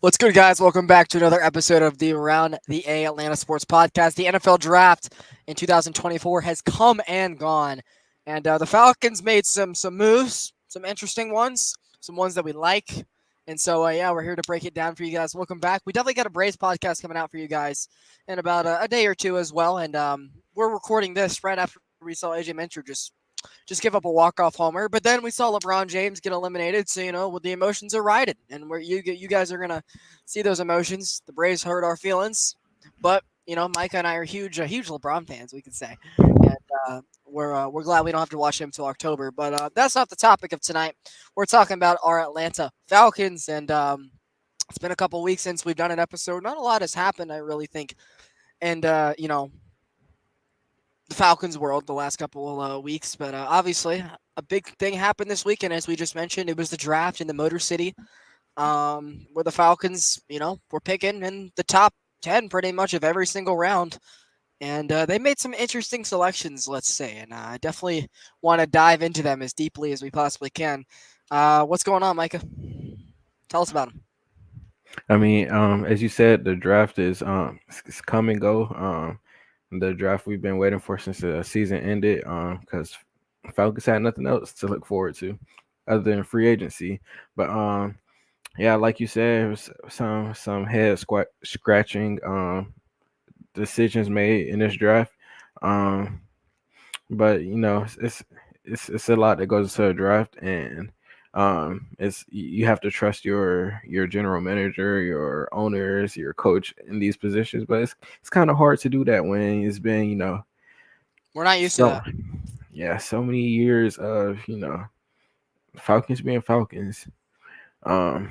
What's good, guys? Welcome back to another episode of the Around the A Atlanta Sports Podcast. The NFL Draft in 2024 has come and gone, and the Falcons made some moves, some interesting ones, some ones that we like, and so yeah, we're here to break it down for you guys. Welcome back. We definitely got a Braves podcast coming out for you guys in about a day or two as well, and we're recording this right after we saw AJ Minter just give up a walk-off homer. But then we saw LeBron James get eliminated, so the emotions are riding, and where you guys are gonna see those emotions. The Braves hurt our feelings, but Micah and I are huge LeBron fans, we could say, and we're glad we don't have to watch him till October. But that's not the topic of tonight. We're talking about our Atlanta Falcons, and it's been a couple weeks since we've done an episode. Not a lot has happened, I really think, and the Falcons world the last couple weeks. But obviously, a big thing happened this weekend, as we just mentioned. It was the draft in the Motor City, where the Falcons, were picking in the top 10 pretty much of every single round. And they made some interesting selections, let's say. And I definitely want to dive into them as deeply as we possibly can. What's going on, Micah? Tell us about them. As you said, the draft is it's come and go. The draft we've been waiting for since the season ended. Because Falcons had nothing else to look forward to, other than free agency. But yeah, like you said, it was some head scratching decisions made in this draft. Um, but it's a lot that goes into a draft, and it's you have to trust your general manager, your owners, your coach in these positions. But it's kind of hard to do that when it's been We're not used to so that. so many years of Falcons being Falcons. Um,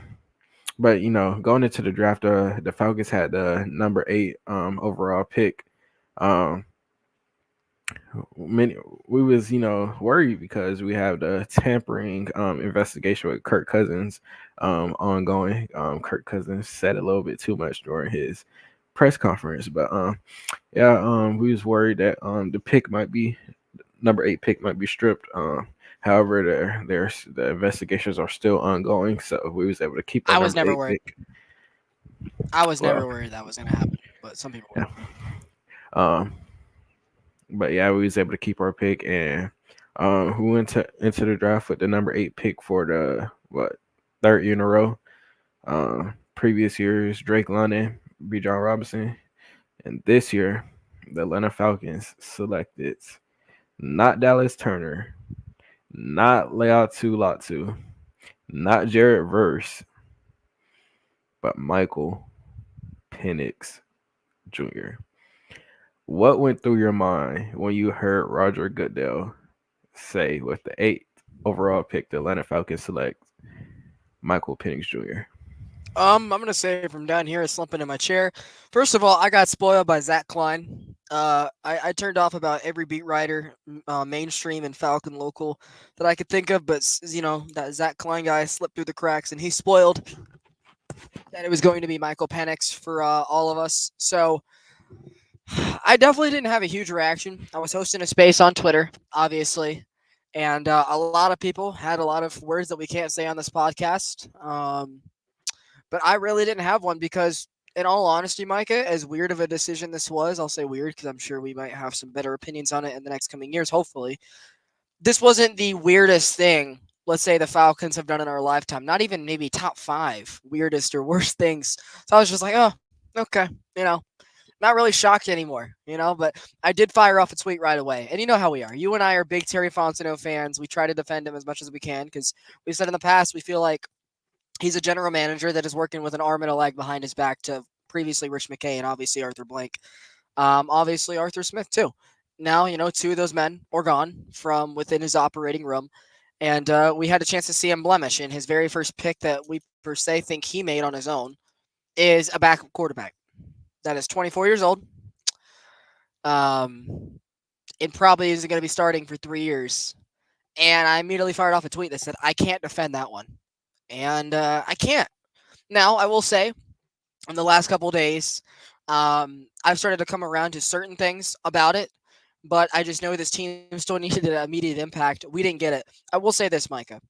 but going into the draft, the Falcons had the number 8 overall pick. Um, many we was worried because we have the tampering investigation with Kirk Cousins ongoing. Kirk Cousins said a little bit too much during his press conference, but we was worried that the pick might be number 8 pick might be stripped. However, the investigations are still ongoing, so we was able to keep our I was number never 8 worried. pick. I was Well, never worried that was going to happen, but some people yeah. were. Um, but yeah, we was able to keep our pick, and we went into the draft with the number 8 pick for the third year in a row. Previous years, Drake London, B. John Robinson, and this year, the Atlanta Falcons selected not Dallas Turner, not Leatu Latu, not Jared Verse, but Michael Penix Jr. What went through your mind when you heard Roger Goodell say with the 8th overall pick, the Atlanta Falcons select Michael Penix Jr.? I'm gonna say from down here, slumping in my chair. First of all, I got spoiled by Zach Klein. I turned off about every beat writer, mainstream and Falcon local that I could think of, but that Zach Klein guy slipped through the cracks, and he spoiled that it was going to be Michael Penix for all of us. So I definitely didn't have a huge reaction. I was hosting a space on Twitter, obviously, and a lot of people had a lot of words that we can't say on this podcast. But I really didn't have one because, in all honesty, Micah, as weird of a decision this was, I'll say weird because I'm sure we might have some better opinions on it in the next coming years, hopefully. This wasn't the weirdest thing, let's say, the Falcons have done in our lifetime. Not even maybe top 5 weirdest or worst things. So I was just like, oh, okay, not really shocked anymore, but I did fire off a tweet right away. And you know how we are. You and I are big Terry Fontenot fans. We try to defend him as much as we can because we've said in the past we feel like he's a general manager that is working with an arm and a leg behind his back to previously Rich McKay and obviously Arthur Blank. Obviously Arthur Smith too. Now, 2 of those men are gone from within his operating room. And we had a chance to see him blemish. And his very first pick that we per se think he made on his own is a backup quarterback that is 24 years old. And probably isn't going to be starting for 3 years. And I immediately fired off a tweet that said, I can't defend that one. And I can't. Now, I will say, in the last couple of days, I've started to come around to certain things about it, but I just know this team still needed an immediate impact. We didn't get it. I will say this, Micah.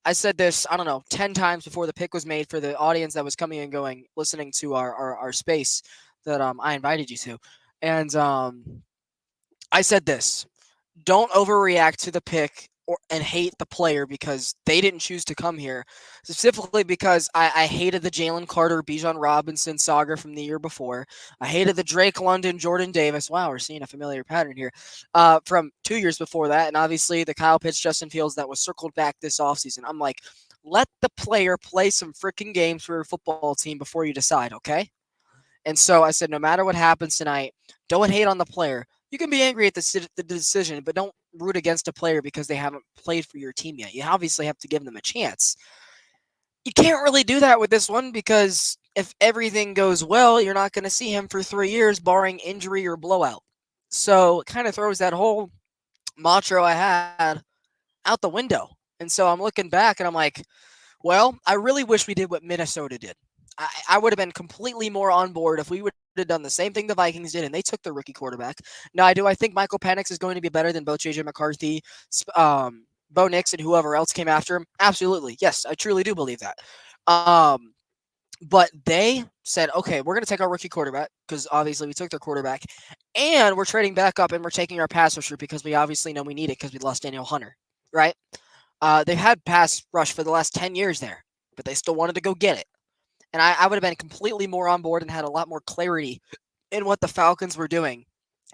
I said this, I don't know, 10 times before the pick was made for the audience that was coming and going, listening to our space that I invited you to. And I said this: don't overreact to the pick and hate the player because they didn't choose to come here. Specifically because I hated the Jalen Carter, Bijan Robinson saga from the year before. I hated the Drake London, Jordan Davis. Wow, we're seeing a familiar pattern here. From 2 years before that, and obviously the Kyle Pitts, Justin Fields that was circled back this offseason. I'm like, let the player play some freaking games for your football team before you decide, okay? And so I said, no matter what happens tonight, don't hate on the player. You can be angry at the decision, but don't root against a player because they haven't played for your team yet. You obviously have to give them a chance. You can't really do that with this one because if everything goes well, you're not going to see him for 3 years, barring injury or blowout. So it kind of throws that whole mantra I had out the window. And so I'm looking back and I'm like, well, I really wish we did what Minnesota did. I would have been completely more on board if we would have done the same thing the Vikings did and they took their rookie quarterback. Now, I think Michael Penix is going to be better than both JJ McCarthy, Bo Nix, and whoever else came after him. Absolutely. Yes, I truly do believe that. But they said, okay, we're going to take our rookie quarterback because obviously we took their quarterback, and we're trading back up and we're taking our pass rusher because we obviously know we need it because we lost Daniel Hunter, right? They've had pass rush for the last 10 years there, but they still wanted to go get it. And I would have been completely more on board and had a lot more clarity in what the Falcons were doing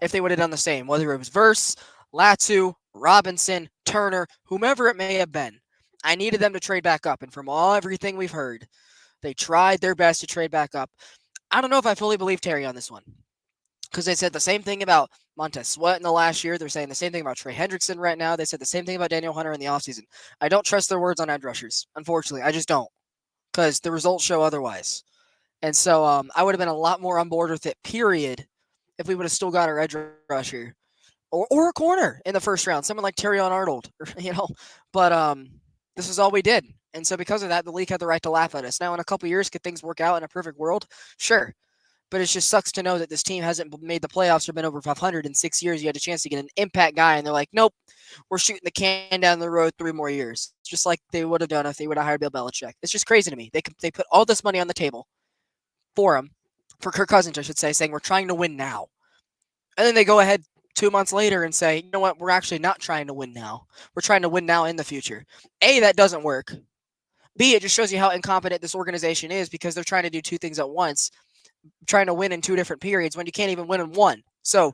if they would have done the same, whether it was Verse, Latu, Robinson, Turner, whomever it may have been. I needed them to trade back up. And from everything we've heard, they tried their best to trade back up. I don't know if I fully believe Terry on this one because they said the same thing about Montez Sweat in the last year. They're saying the same thing about Trey Hendrickson right now. They said the same thing about Daniel Hunter in the offseason. I don't trust their words on edge rushers, unfortunately. I just don't because the results show otherwise. And so I would have been a lot more on board with it, period, if we would have still got our edge rusher or a corner in the first round, someone like Terrion Arnold, But this is all we did. And so because of that, the league had the right to laugh at us. Now, in a couple years, could things work out in a perfect world? Sure. But it just sucks to know that this team hasn't made the playoffs or been over 500 in 6 years. You had a chance to get an impact guy, and they're like, nope, we're shooting the can down the road 3 more years, just like they would have done if they would have hired Bill Belichick. It's just crazy to me. They put all this money on the table for him, for Kirk Cousins, I should say, saying we're trying to win now. And then they go ahead 2 months later and say, you know what, we're actually not trying to win now. We're trying to win now in the future. A, that doesn't work. B, it just shows you how incompetent this organization is because they're trying to do two things at once, trying to win in two different periods when you can't even win in one. So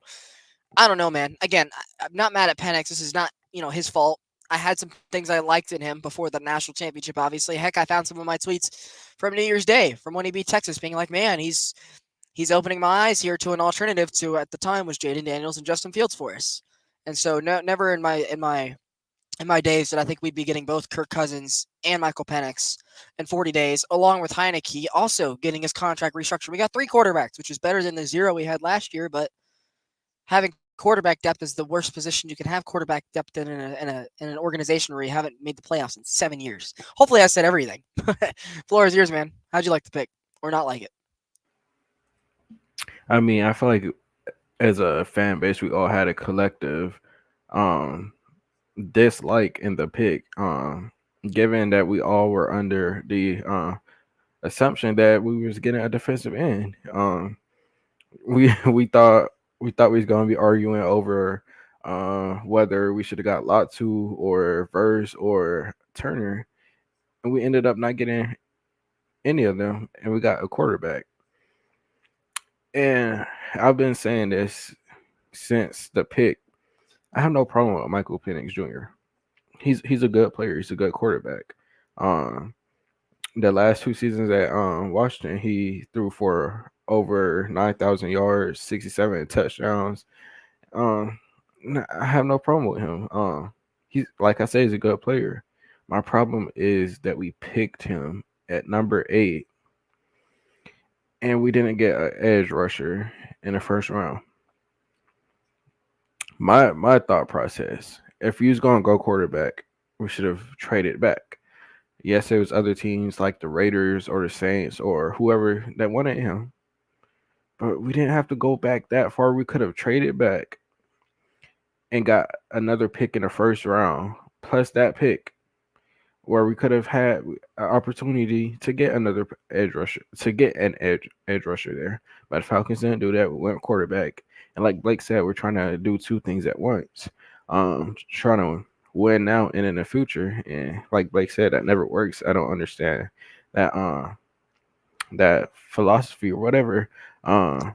I don't know, man. Again, I'm not mad at Penix. This is not, his fault. I had some things I liked in him before the national championship, obviously. Heck, I found some of my tweets from New Year's Day from when he beat Texas being like, man, he's opening my eyes here to an alternative to at the time was Jaden Daniels and Justin Fields for us. And so never in my days did I think we'd be getting both Kirk Cousins and Michael Penix in 40 days, along with Heineke also getting his contract restructured. We got 3 quarterbacks, which is better than the 0 we had last year, but having quarterback depth is the worst position you can have quarterback depth in an organization where you haven't made the playoffs in 7 years. Hopefully I said everything. Floor is yours, man. How'd you like the pick or not like it? I mean, I feel like as a fan base, we all had a collective um dislike in the pick. Given that we all were under the assumption that we was getting a defensive end. We we thought we was gonna be arguing over whether we should have got Latu or Verse or Turner, and we ended up not getting any of them, and we got a quarterback. And I've been saying this since the pick. I have no problem with Michael Penix Jr. He's a good player. He's a good quarterback. Um, the last 2 seasons at Washington, he threw for over 9,000 yards, 67 touchdowns. Um, I have no problem with him. He's like I say, he's a good player. My problem is that we picked him at number 8, and we didn't get an edge rusher in the first round. My thought process: if you was gonna go quarterback, we should have traded back. Yes, there was other teams like the Raiders or the Saints or whoever that wanted him, but we didn't have to go back that far. We could have traded back and got another pick in the first round plus that pick. where we could have had an opportunity to get another edge rusher, to get an edge rusher there. But the Falcons didn't do that. We went quarterback, and like Blake said, we're trying to do two things at once. Trying to win now and in the future, and like Blake said, that never works. I don't understand that that philosophy or whatever. Uh,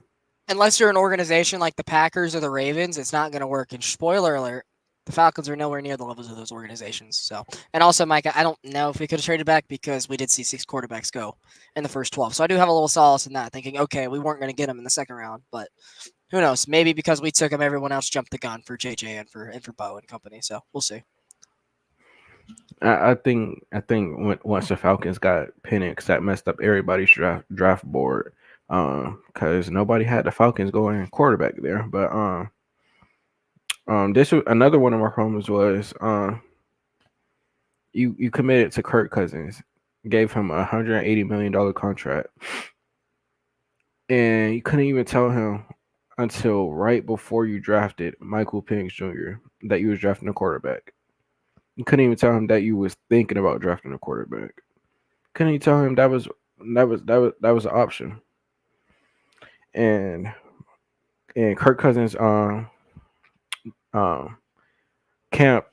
Unless you're an organization like the Packers or the Ravens, it's not going to work. And spoiler alert, the Falcons are nowhere near the levels of those organizations. So, and also, Mike, I don't know if we could have traded back because we did see 6 quarterbacks go in the first 12. So I do have a little solace in that, thinking, okay, we weren't going to get him in the second round, but who knows? Maybe because we took him, everyone else jumped the gun for JJ and for Bo and company. So we'll see. I think once the Falcons got Penix, that messed up everybody's draft board. Because nobody had the Falcons going quarterback there. But this was another one of our problems was you committed to Kirk Cousins, gave him $180 million contract, and you couldn't even tell him until right before you drafted Michael Penix Jr. that you was drafting a quarterback. You couldn't even tell him that you was thinking about drafting a quarterback. Couldn't you tell him that was an option? And and Kirk Cousins um camp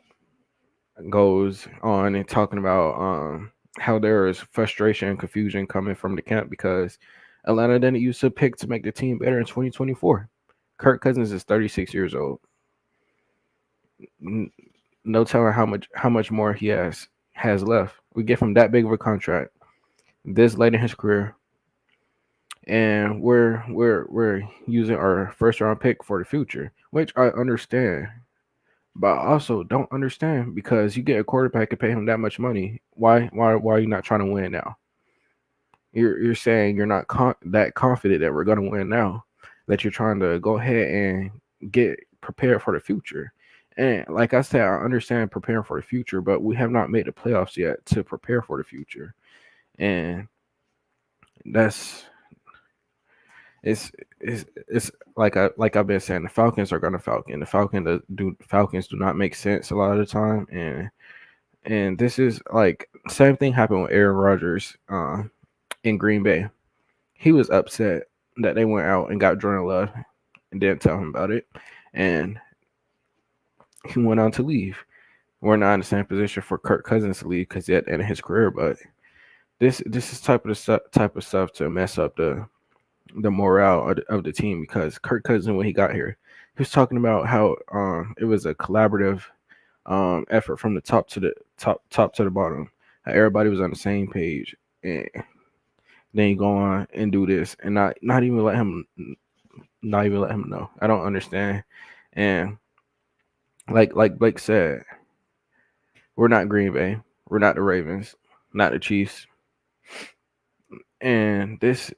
goes on and talking about how there is frustration and confusion coming from the camp because Atlanta didn't use a pick to make the team better in 2024. Kirk Cousins is 36 years old. No telling how much more he has left. We give him that big of a contract this late in his career, and we're using our first round pick for the future, which I understand. But I also don't understand because you get a quarterback and pay him that much money. Why are you not trying to win now? You're saying you're not that confident that we're gonna win now. That you're trying to go ahead and get prepared for the future. And like I said, I understand preparing for the future, but we have not made the playoffs yet to prepare for the future. And that's it's like I've been saying, the Falcons are gonna Falcon. Falcons do not make sense a lot of the time, and this is like same thing happened with Aaron Rodgers in Green Bay. He was upset that they went out and got Jordan Love and didn't tell him about it, and he went on to leave. We're not in the same position for Kirk Cousins to leave because he at the end of his career, but this is type of stuff to mess up the morale of the team because Kirk Cousins when he got here, he was talking about how it was a collaborative effort from the top to the bottom. How everybody was on the same page, and then you go on and do this and not even let him know. I don't understand. And like Blake said, we're not Green Bay, we're not the Ravens, not the Chiefs, and this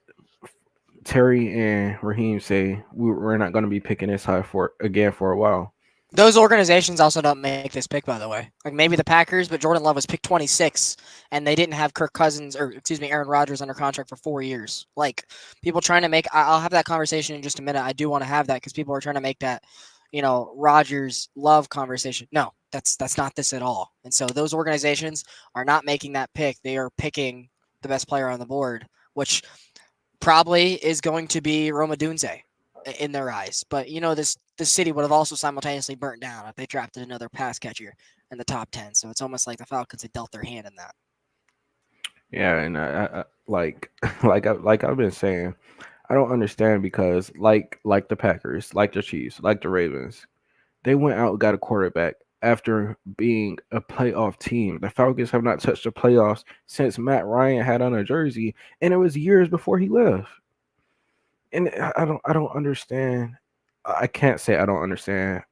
Terry and Raheem say we're not going to be picking this high for a while. Those organizations also don't make this pick, by the way. Like maybe the Packers, but Jordan Love was picked 26, and they didn't have Kirk Cousins or excuse me, Aaron Rodgers under contract for 4 years. Like people trying to make, I'll have that conversation in just a minute. I do want to have that because people are trying to make that, Rodgers Love conversation. No, that's not this at all. And so those organizations are not making that pick. They are picking the best player on the board, which probably is going to be Roma Dunze in their eyes. But this city would have also simultaneously burnt down if they drafted another pass catcher in the top 10. So it's almost like the Falcons had dealt their hand in that. Yeah, and I like like I've been saying, I don't understand because like the Packers, like the Chiefs, like the Ravens, they went out and got a quarterback after being a playoff team. The Falcons have not touched the playoffs since Matt Ryan had on a jersey, and it was years before he left. And I don't understand. I can't say I don't understand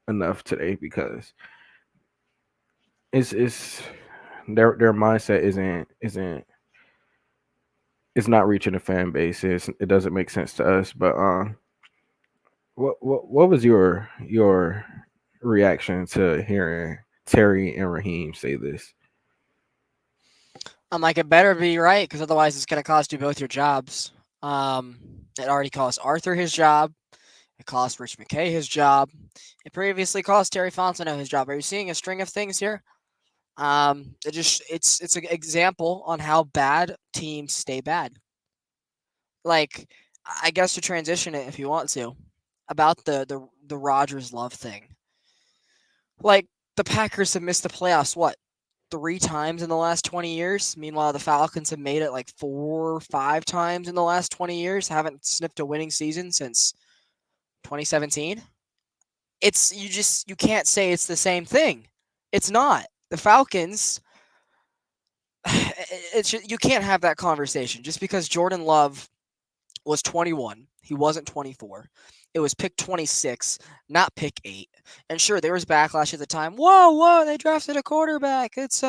enough today because it's their mindset isn't it's not reaching the fan base. It doesn't make sense to us. But what was your reaction to hearing Terry and Raheem say this? I'm like, it better be right because otherwise it's going to cost you both your jobs. Um, it already cost Arthur his job. It cost Rich McKay his job. It previously cost Terry Fontenot his job. Are you seeing a string of things here? It's an example on how bad teams stay bad. Like, I guess to transition it if you want to, about the Rodgers love thing. Like, the Packers have missed the playoffs what, 3 times in the last 20 years. Meanwhile, the Falcons have made it like 4 or 5 times in the last 20 years. Haven't sniffed a winning season since 2017. You can't say it's the same thing. It's not. The Falcons. You can't have that conversation just because Jordan Love was 21. He wasn't 24. It was pick 26, not pick 8. And sure, there was backlash at the time. Whoa, they drafted a quarterback. It's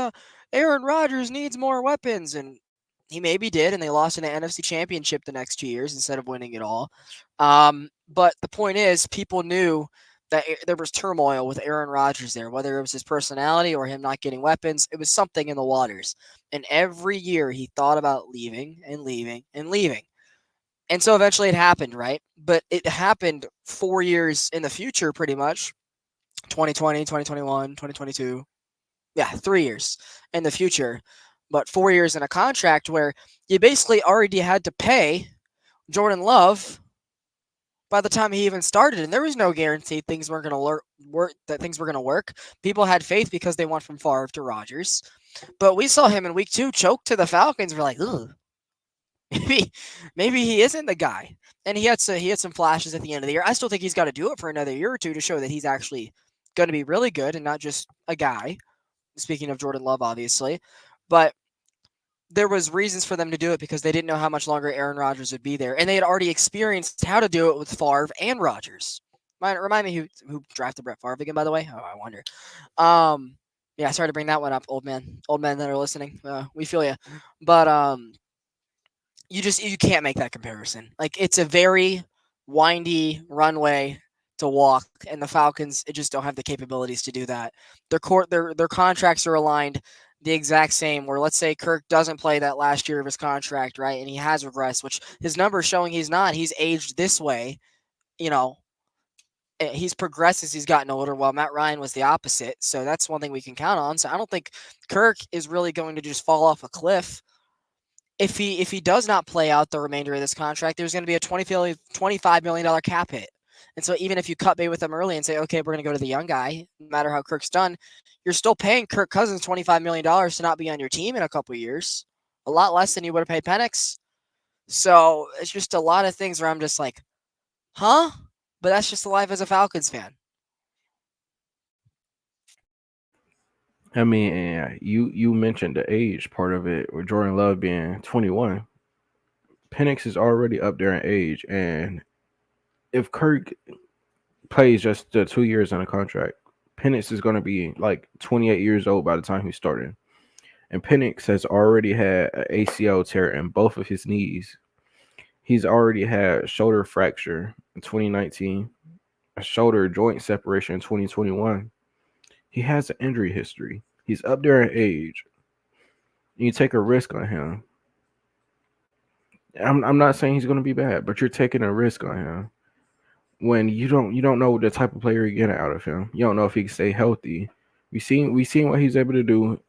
Aaron Rodgers needs more weapons, and he maybe did, and they lost in the NFC Championship the next 2 years instead of winning it all. But the point is, people knew that there was turmoil with Aaron Rodgers there, whether it was his personality or him not getting weapons. It was something in the waters. And every year he thought about leaving and leaving and leaving. And so eventually it happened, right? But it happened 4 years in the future, pretty much. 2020, 2021, 2022. Yeah, 3 years in the future. But 4 years in a contract where you basically already had to pay Jordan Love by the time he even started. And there was no guarantee things weren't going to work, that things were going to work. People had faith because they went from Favre to Rodgers. But we saw him in week 2 choke to the Falcons. We're like, ugh. maybe maybe he isn't the guy. And he had some flashes at the end of the year. I still think he's got to do it for another year or two to show that he's actually going to be really good and not just a guy. Speaking of Jordan Love, obviously, but there was reasons for them to do it because they didn't know how much longer Aaron Rodgers would be there, and they had already experienced how to do it with Favre and Rodgers. Remind me who drafted Brett Favre again, by the way. Oh, I wonder. Yeah, sorry to bring that one up, old men that are listening. We feel you, but you can't make that comparison. Like, it's a very windy runway to walk, and the Falcons it just don't have the capabilities to do that. Their contracts are aligned the exact same. Where let's say Kirk doesn't play that last year of his contract, right, and he has regressed, which his numbers showing he's not. He's aged this way, you know. He's progressed as he's gotten older, while Matt Ryan was the opposite. So that's one thing we can count on. So I don't think Kirk is really going to just fall off a cliff if he does not play out the remainder of this contract. There's going to be a $25 million cap hit. And so even if you cut bait with him early and say, okay, we're going to go to the young guy, no matter how Kirk's done, you're still paying Kirk Cousins $25 million to not be on your team in a couple of years. A lot less than you would have paid Penix. So it's just a lot of things where I'm just like, huh? But that's just the life as a Falcons fan. I mean, you mentioned the age part of it, with Jordan Love being 21. Penix is already up there in age, and if Kirk plays just the 2 years on a contract, Penix is going to be like 28 years old by the time he's starting. And Penix has already had an ACL tear in both of his knees. He's already had a shoulder fracture in 2019, a shoulder joint separation in 2021. He has an injury history. He's up there in age. You take a risk on him. I'm not saying he's going to be bad, but you're taking a risk on him when you don't know the type of player you're getting out of him. You don't know if he can stay healthy. We seen what he's able to do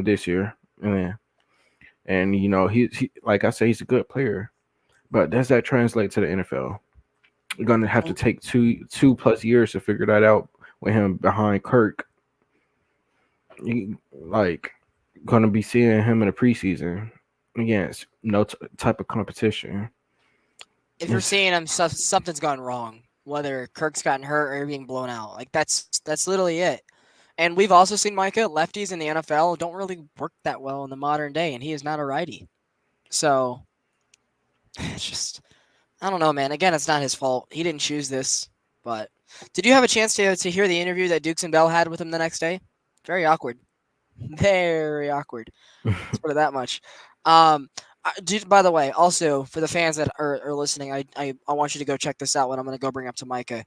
this year, and he like I say, he's a good player, but does that translate to the NFL? You're gonna have to take two plus years to figure that out with him behind Kirk. You, like, gonna be seeing him in the preseason against no type of competition. If you're seeing him, something's gone wrong. Whether Kirk's gotten hurt or being blown out, like that's literally it. And we've also seen Micah lefties in the NFL don't really work that well in the modern day, and he is not a righty. So it's just I don't know, man. Again, it's not his fault. He didn't choose this. But did you have a chance to hear the interview that Dukes and Bell had with him the next day? Very awkward. Very awkward. Let's put it that much. By the way, also for the fans that are listening, I want you to go check this out. What I'm going to go bring up to Micah.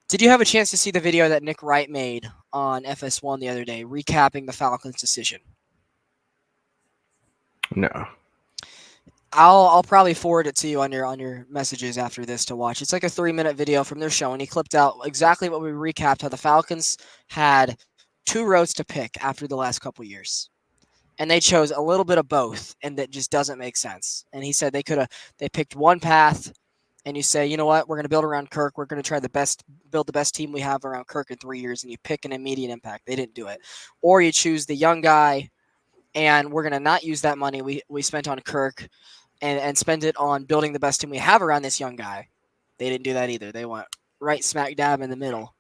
Did you have a chance to see the video that Nick Wright made on FS1 the other day, recapping the Falcons' decision? No. I'll probably forward it to you on your messages after this to watch. It's like a 3-minute video from their show, and he clipped out exactly what we recapped: how the Falcons had two roads to pick after the last couple years, and they chose a little bit of both, and that just doesn't make sense. And he said they picked one path, and you say, you know what, we're going to build around Kirk. We're going to try build the best team we have around Kirk in 3 years, and you pick an immediate impact. They didn't do it, or you choose the young guy, and we're going to not use that money we spent on Kirk, and spend it on building the best team we have around this young guy. They didn't do that either. They went right smack dab in the middle.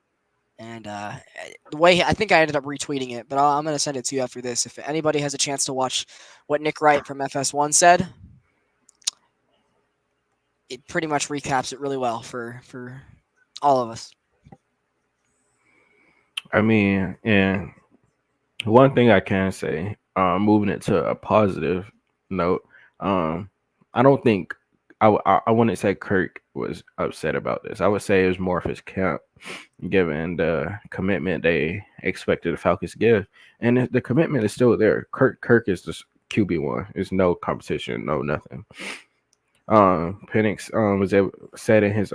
And the way I think I ended up retweeting it, but I'm going to send it to you after this. If anybody has a chance to watch what Nick Wright from FS1 said, it pretty much recaps it really well for all of us. I mean, and one thing I can say, moving it to a positive note, um, I don't think I wouldn't say Kirk was upset about this. I would say it was more of his camp, given the commitment they expected the Falcons to give, and the commitment is still there. Kirk is the QB1. There's no competition, no nothing. Penix said in his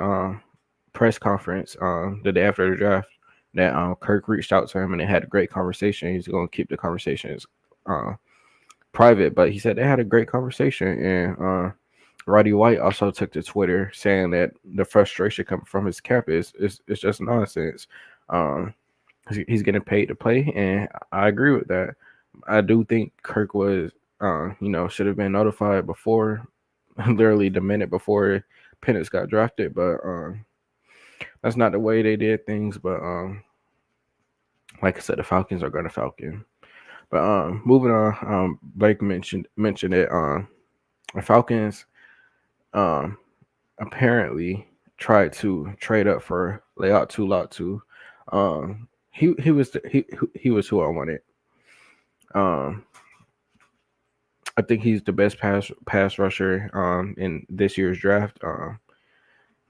press conference the day after the draft that Kirk reached out to him and they had a great conversation. He's going to keep the conversations uh, private, but he said they had a great conversation. And Roddy White also took to Twitter saying that the frustration coming from his camp is just nonsense. Um, he's getting paid to play, and I agree with that. I do think Kirk was, should have been notified before, literally the minute before Penix got drafted, but that's not the way they did things. But like I said, the Falcons are gonna Falcon. But moving on, Blake mentioned it. The Falcons um apparently tried to trade up for Layout Two Lot Two. He was who I wanted. Um, I think he's the best pass rusher in this year's draft.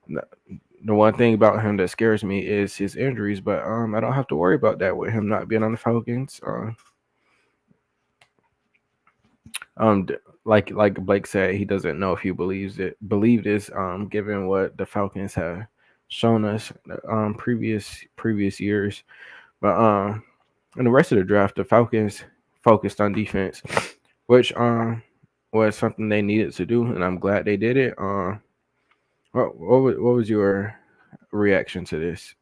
The one thing about him that scares me is his injuries, but I don't have to worry about that with him not being on the Falcons. Um, like Blake said, he doesn't know if he believe this. Given what the Falcons have shown us previous years, but in the rest of the draft, the Falcons focused on defense, which was something they needed to do, and I'm glad they did it. What was your reaction to this?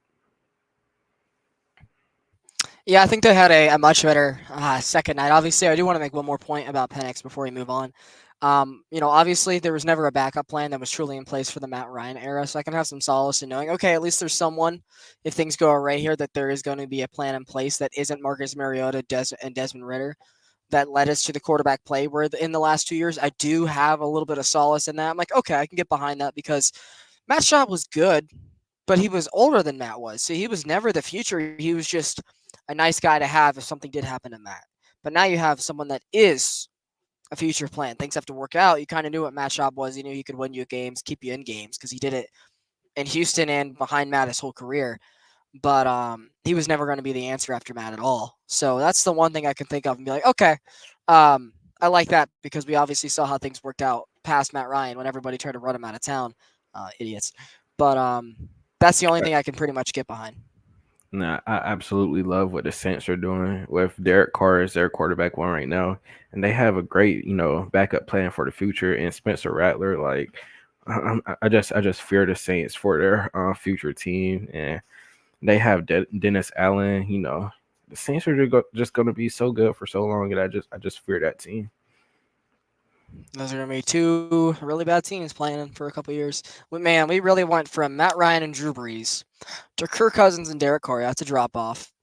Yeah, I think they had a much better second night. Obviously, I do want to make one more point about Penix before we move on. Obviously, there was never a backup plan that was truly in place for the Matt Ryan era, so I can have some solace in knowing, okay, at least there's someone, if things go awry here, that there is going to be a plan in place that isn't Marcus Mariota and Desmond Ritter that led us to the quarterback play. Where in the last 2 years, I do have a little bit of solace in that. I'm like, okay, I can get behind that because Matt Schaub was good, but he was older than Matt was, so he was never the future. He was just a nice guy to have if something did happen to Matt. But now you have someone that is a future plan. Things have to work out. You kind of knew what Matt Schaub was. You knew he could win you games, keep you in games because he did it in Houston and behind Matt his whole career. But he was never going to be the answer after Matt at all. So that's the one thing I can think of and be like, okay, I like that because we obviously saw how things worked out past Matt Ryan when everybody tried to run him out of town, idiots. But that's the only thing I can pretty much get behind. Nah, I absolutely love what the Saints are doing with Derek Carr as their quarterback one right now, and they have a great backup plan for the future. And Spencer Rattler, like I just fear the Saints for their future team, and they have Dennis Allen. The Saints are just going to be so good for so long, and I just fear that team. Those are going to be two really bad teams playing for a couple years. But man, we really went from Matt Ryan and Drew Brees to Kirk Cousins and Derek Carr. That's a drop off.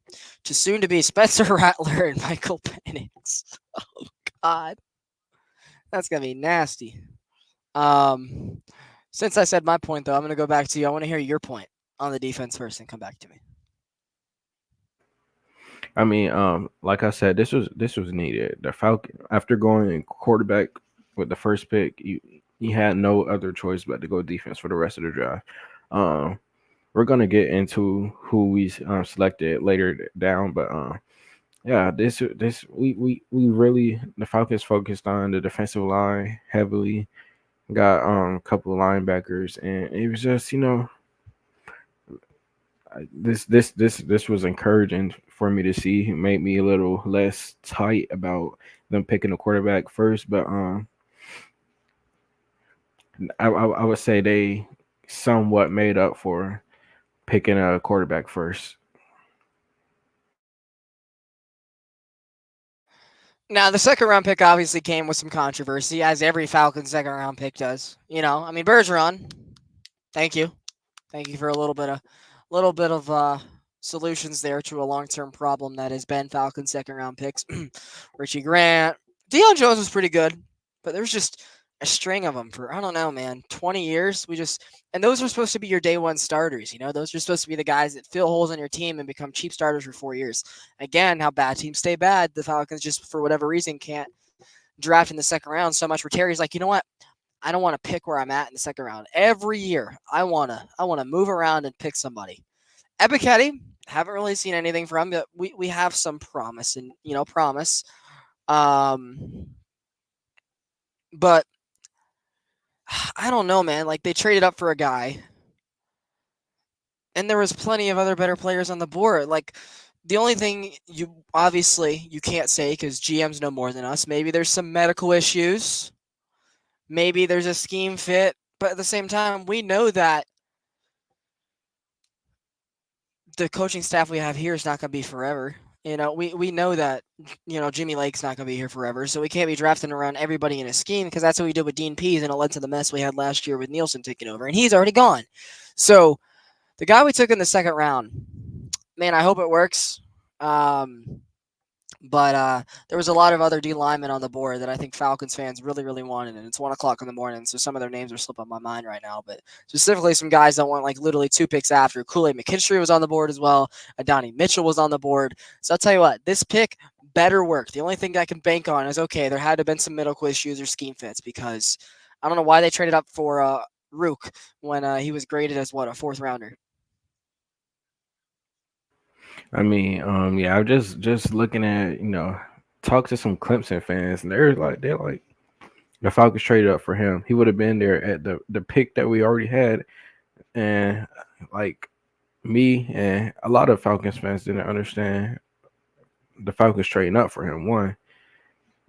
To soon to be Spencer Rattler and Michael Penix. Oh God, that's gonna be nasty. Um, since I said my point though, I'm gonna go back to you. I want to hear your point on the defense first, and come back to me. I mean, like I said, this was needed. The Falcon, after going quarterback with the first pick, you had no other choice but to go defense for the rest of the draft. Um, we're gonna get into who we selected later down, but yeah, this we really the Falcons focused on the defensive line heavily. Got a couple of linebackers, and it was just this was encouraging for me to see. It made me a little less tight about them picking a quarterback first, but I would say they somewhat made up for picking a quarterback first. Now, the second round pick obviously came with some controversy, as every Falcons second round pick does. I mean, Bergeron. Thank you. Thank you for a little bit of solutions there to a long term problem that has been Falcons second round picks. Richie Grant, Deion Jones was pretty good, but there's just a string of them for I don't know, man, 20 years. And those are supposed to be your day one starters. Those are supposed to be the guys that fill holes on your team and become cheap starters for 4 years. Again, how bad teams stay bad. The Falcons just for whatever reason can't draft in the second round so much. Where Terry's like, you know what? I don't want to pick where I'm at in the second round. Every year, I wanna move around and pick somebody. Ebiketie, haven't really seen anything from, but we have some promise and promise. Um, but I don't know, man. Like they traded up for a guy, and there was plenty of other better players on the board. Like the only thing you can't say because GMs know more than us. Maybe there's some medical issues. Maybe there's a scheme fit, but at the same time, we know that the coaching staff we have here is not going to be forever. We know that Jimmy Lake's not going to be here forever, so we can't be drafting around everybody in a scheme because that's what we did with Dean Pease, and it led to the mess we had last year with Nielsen taking over, and he's already gone. So the guy we took in the second round, man, I hope it works. But there was a lot of other D linemen on the board that I think Falcons fans really, really wanted, and it's 1 o'clock in the morning, so some of their names are slipping my mind right now. But specifically, some guys that went like literally 2 picks after. Kool-Aid McKinstry was on the board as well. Adonai Mitchell was on the board. So I'll tell you what, this pick better work. The only thing I can bank on is okay, there had to have been some medical issues or scheme fits because I don't know why they traded up for Rook when he was graded as what a fourth rounder. I mean, yeah, I'm just looking at talk to some Clemson fans, and they're like the Falcons traded up for him. He would have been there at the pick that we already had, and like me and a lot of Falcons fans didn't understand the Falcons trading up for him. One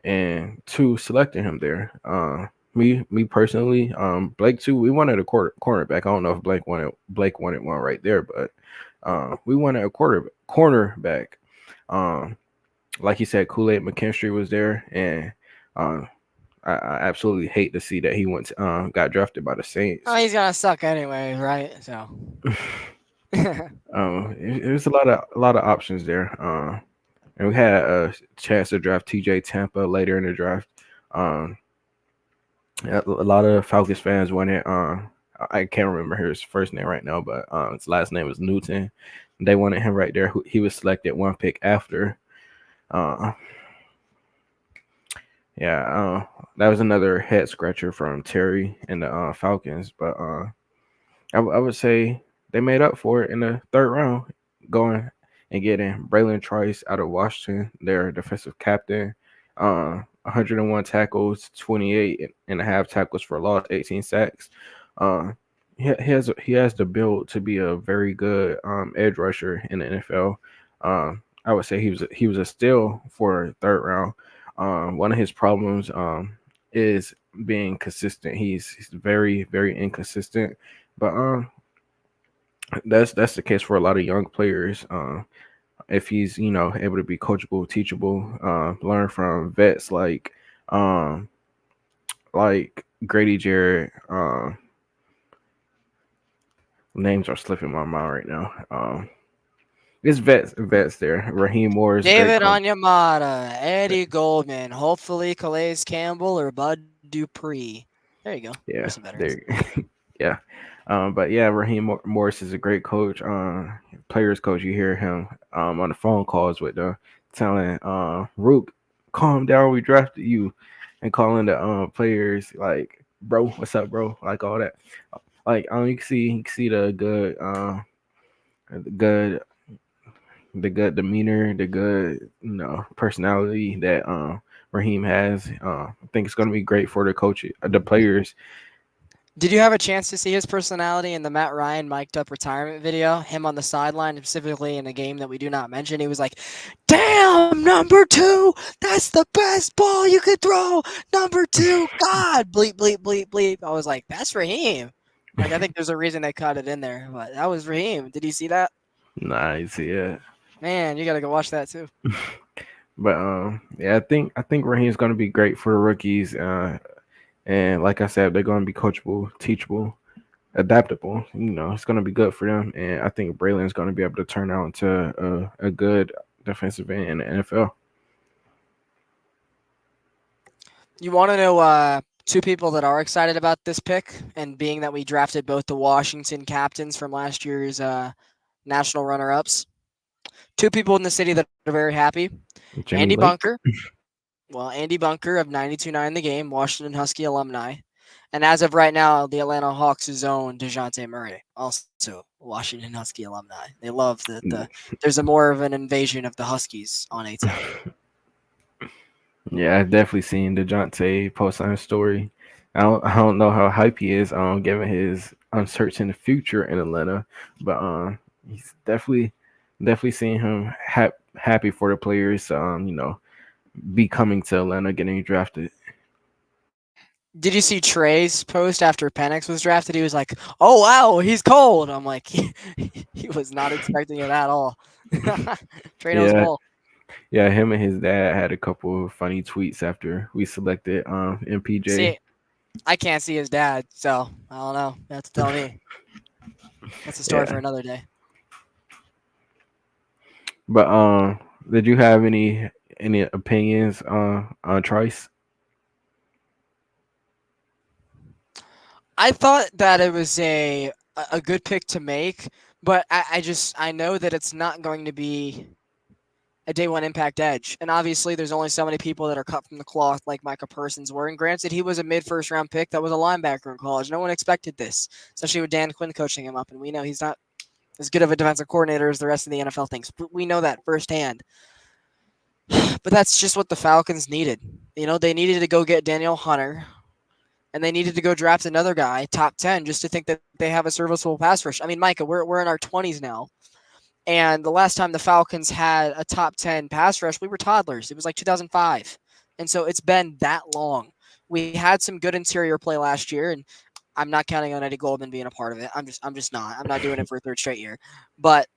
and two, selecting him there. Me personally, Blake too. We wanted a cornerback. I don't know if Blake wanted one right there, but we wanted a cornerback. Um, like you said, Kool Aid McKinstry was there, and um, I absolutely hate to see that he got drafted by the Oh, Saints. he's gonna suck anyway, right? So. It was a lot of options there. And we had a chance to draft TJ Tampa later in the draft. Um, a lot of Falcons fans wanted. I can't remember his first name right now, but his last name was Newton. They wanted him right there. He was selected one pick after. Uh, yeah, that was another head scratcher from Terry and the Falcons. But I would say they made up for it in the third round, going and getting Braylon Trice out of Washington, their defensive captain. 101 tackles, 28 and a half tackles for loss, 18 sacks. Uh, he has the build to be a very good edge rusher in the NFL. I would say he was a steal for third round. One of his problems is being consistent. He's very very inconsistent, but that's the case for a lot of young players. If he's able to be coachable, teachable, learn from vets um like Grady Jarrett. Names are slipping my mind right now. It's vets there. Raheem Moore is a great David coach. Onyemata, Eddie Goldman, hopefully Calais Campbell or Bud Dupree. There you go. There's some Yeah, veterans. there. Yeah. But yeah, Raheem Morris is a great coach. Players coach. You hear him on the phone calls with the telling Rook, calm down. We drafted you, and calling the players like, bro, what's up, bro? Like all that. Like you can see the good the good demeanor, the good personality that Raheem has. I think it's gonna be great for the coach, the players. Did you have a chance to see his personality in the Matt Ryan mic'd up retirement video? Him on the sideline, specifically in a game that we do not mention. He was like, "Damn, number two, that's the best ball you could throw. Number two, God, bleep, bleep, bleep, bleep." I was like, "That's Raheem." Like, I think there's a reason they cut it in there, but that was Raheem. Did you see that? Nice, yeah. Man, you gotta go watch that too. But yeah, I think Raheem's gonna be great for the rookies. And like I said, they're gonna be coachable, teachable, adaptable. It's gonna be good for them. And I think Braylon's gonna be able to turn out into a good defensive end in the NFL. You want to know two people that are excited about this pick, and being that we drafted both the Washington captains from last year's national runner-ups. Two people in the city that are very happy. Andy Jimmy Lake. Bunker. Well, Andy Bunker of 92.9 The Game, Washington Husky alumni. And as of right now, the Atlanta Hawks' own DeJounte Murray, also Washington Husky alumni. They love there's a more of an invasion of the Huskies on A-Town. Yeah, I definitely seen DeJounte post on his story. I don't know how hype he is, given his uncertain future in Atlanta, but he's definitely seeing him happy for the players. Be coming to Atlanta, getting drafted. Did you see Trey's post after Penix was drafted? He was like, "Oh wow, he's cold." I'm like, he was not expecting it at all. Trey knows Yeah, ball. yeah. Him and his dad had a couple of funny tweets after we selected MPJ. See, I can't see his dad, so I don't know. You have to tell me. That's a story for Yeah, another day. but did you have any opinions on Trice? I thought that it was a good pick to make, but I know that it's not going to be a day one impact edge. And obviously there's only so many people that are cut from the cloth like Micah Parsons were. And granted, he was a mid first round pick that was a linebacker in college. No one expected this, especially with Dan Quinn coaching him up. And we know he's not as good of a defensive coordinator as the rest of the NFL thinks. But we know that firsthand. But that's just what the Falcons needed. You know, they needed to go get Daniel Hunter, and they needed to go draft another guy, top 10, just to think that they have a serviceable pass rush. I mean, Micah, we're in our 20s now. And the last time the Falcons had a top 10 pass rush, we were toddlers. It was like 2005. And so it's been that long. We had some good interior play last year, and I'm not counting on Eddie Goldman being a part of it. I'm just not. I'm not doing it for a third straight year. But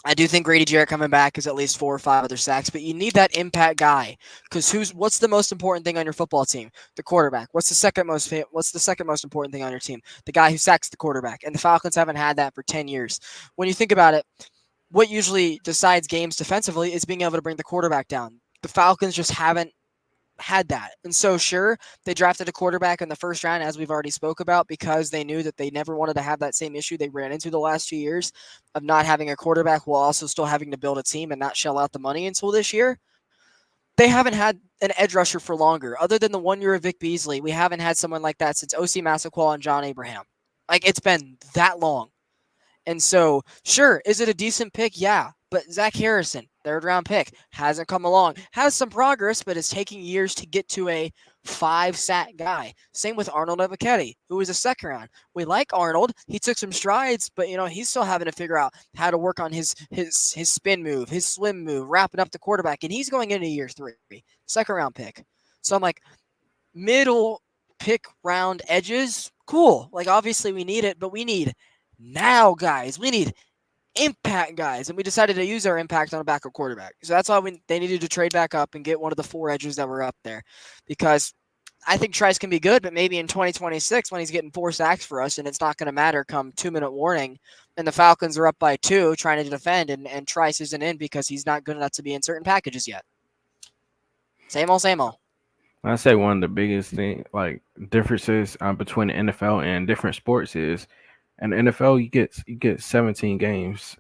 I do think Grady Jarrett coming back is at least 4 or 5 other sacks, but you need that impact guy because what's the most important thing on your football team? The quarterback. What's the second most important thing on your team? The guy who sacks the quarterback. And the Falcons haven't had that for 10 years. When you think about it, what usually decides games defensively is being able to bring the quarterback down. The Falcons just haven't had that. And so sure, they drafted a quarterback in the first round as we've already spoke about because they knew that they never wanted to have that same issue they ran into the last 2 years of not having a quarterback while also still having to build a team and not shell out the money until this year. They haven't had an edge rusher for longer. Other than the 1 year of Vic Beasley, we haven't had someone like that since OC Massaquoi and John Abraham. Like it's been that long. And so, sure, is it a decent pick? Yeah. But Zach Harrison, third round pick, hasn't come along. Has some progress, but is taking years to get to a 5 sack guy. Same with Arnold Ebiketie, who was a second round. We like Arnold. He took some strides, but he's still having to figure out how to work on his spin move, his swim move, wrapping up the quarterback, and he's going into year 3, second round pick. So I'm like, middle pick round edges, cool. Like obviously we need it, but we need now guys. We need impact guys, and we decided to use our impact on a backup quarterback. So that's why they needed to trade back up and get one of the 4 edges that were up there, because I think Trice can be good, but maybe in 2026 when he's getting 4 sacks for us, and it's not going to matter come 2-minute warning, and the Falcons are up by 2 trying to defend, and Trice isn't in because he's not good enough to be in certain packages yet. Same old, same old. I say one of the biggest like differences between the NFL and different sports is, in the NFL you get 17 games.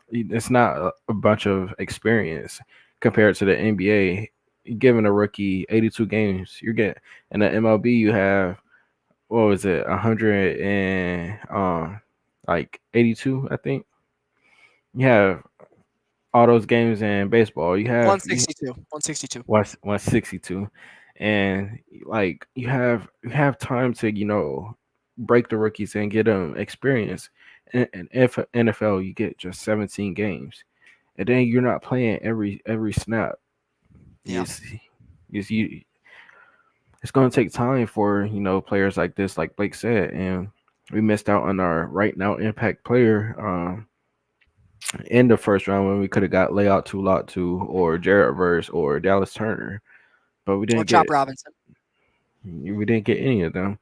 It's not a bunch of experience compared to the NBA. You're giving a rookie 82 games. You're getting in the MLB you have, what was it, 100 and like 82, I think. You have all those games in baseball. You 162. 162. 162, and like you have time to break the rookies and get them experience. And if NFL, you get just 17 games, and then you're not playing every snap. Yeah. Is you it's going to take time for players like this, like Blake said, and we missed out on our right now impact player in the first round when we could have got Layout Tulatu or Jared Verse or Dallas Turner, but Or Chop Robinson. we didn't get any of them,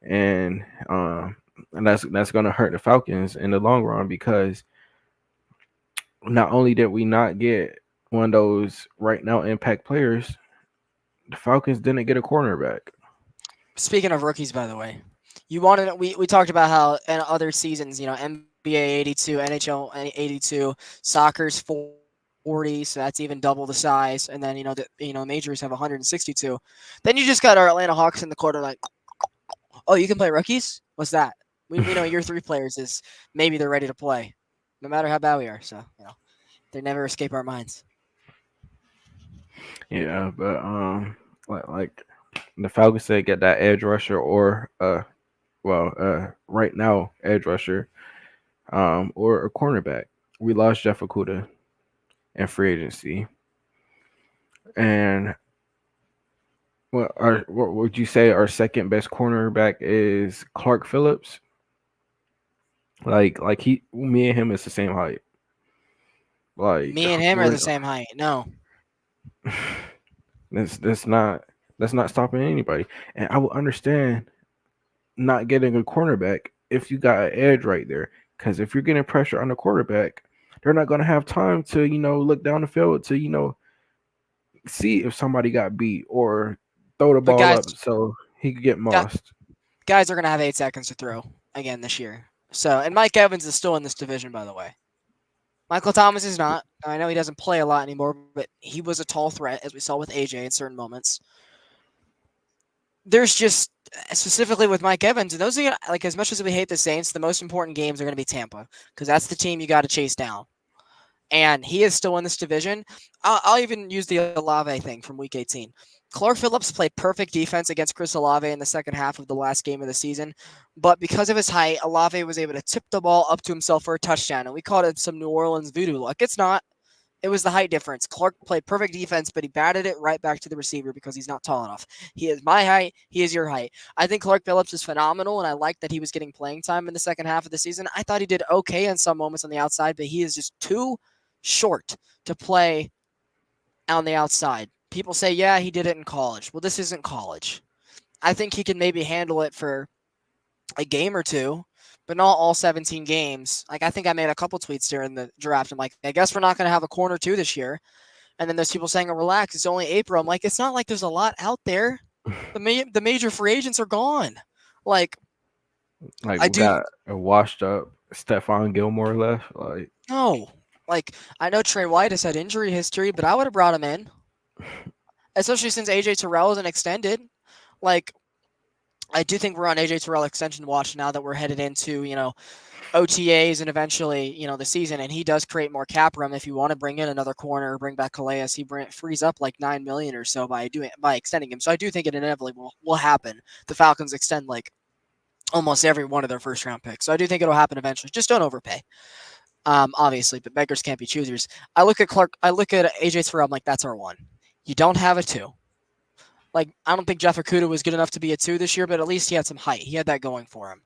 and that's going to hurt the Falcons in the long run because not only did we not get one of those right now impact players, the Falcons didn't get a cornerback. Speaking of rookies, by the way, you wanted we talked about how in other seasons, NBA 82, NHL 82, soccer's 40, so that's even double the size, and then majors have 162. Then you just got our Atlanta Hawks in the quarter, like, oh, you can play rookies? What's that? We know your three players is maybe they're ready to play, no matter how bad we are. So they never escape our minds. Yeah, but like the Falcons said, get that edge rusher or right now edge rusher, or a cornerback. We lost Jeff Okuda in free agency, and what would you say our second best cornerback is Clark Phillips? Me and him is the same height. Like Me and him are we're the same height. No, that's not stopping anybody, and I will understand not getting a cornerback if you got an edge right there. Because if you're getting pressure on the quarterback, they're not going to have time to, look down the field to, see if somebody got beat or throw the but ball up so he could get mossed. guys are gonna have 8 seconds to throw again this year. So, and Mike Evans is still in this division, by the way. Michael Thomas is not. I know he doesn't play a lot anymore, but he was a tall threat, as we saw with AJ in certain moments. There's just specifically with Mike Evans, and those are like, as much as we hate the Saints, the most important games are going to be Tampa because that's the team you got to chase down. And he is still in this division. I'll even use the Olave thing from Week 18. Clark Phillips played perfect defense against Chris Olave in the second half of the last game of the season, but because of his height, Olave was able to tip the ball up to himself for a touchdown, and we called it some New Orleans voodoo luck. It's not. It was the height difference. Clark played perfect defense, but he batted it right back to the receiver because he's not tall enough. He is my height. He is your height. I think Clark Phillips is phenomenal, and I like that he was getting playing time in the second half of the season. I thought he did okay in some moments on the outside, but he is just too short to play on the outside. People say, yeah, he did it in college. Well, this isn't college. I think he can maybe handle it for a game or two, but not all 17 games. Like, I think I made a couple tweets during the draft. I'm like, I guess we're not going to have a corner two this year. And then there's people saying, oh, relax, it's only April. I'm like, it's not like there's a lot out there. The major free agents are gone. Like Like I we do. got a washed up Stephon Gilmore left. Like No. Like, I know Trey White has had injury history, but I would have brought him in, especially since AJ Terrell isn't extended. Like, I do think we're on AJ Terrell extension watch now that we're headed into, OTAs and eventually, the season. And he does create more cap room if you want to bring in another corner or bring back Calais. He frees up like $9 million or so by extending him. So I do think it inevitably will happen. The Falcons extend like almost every one of their first round picks. So I do think it'll happen eventually. Just don't overpay. Obviously, but beggars can't be choosers. I look at AJ Terrell. I'm like, that's our one. You don't have a two. Like, I don't think Jeff Okuda was good enough to be a two this year, but at least he had some height. He had that going for him.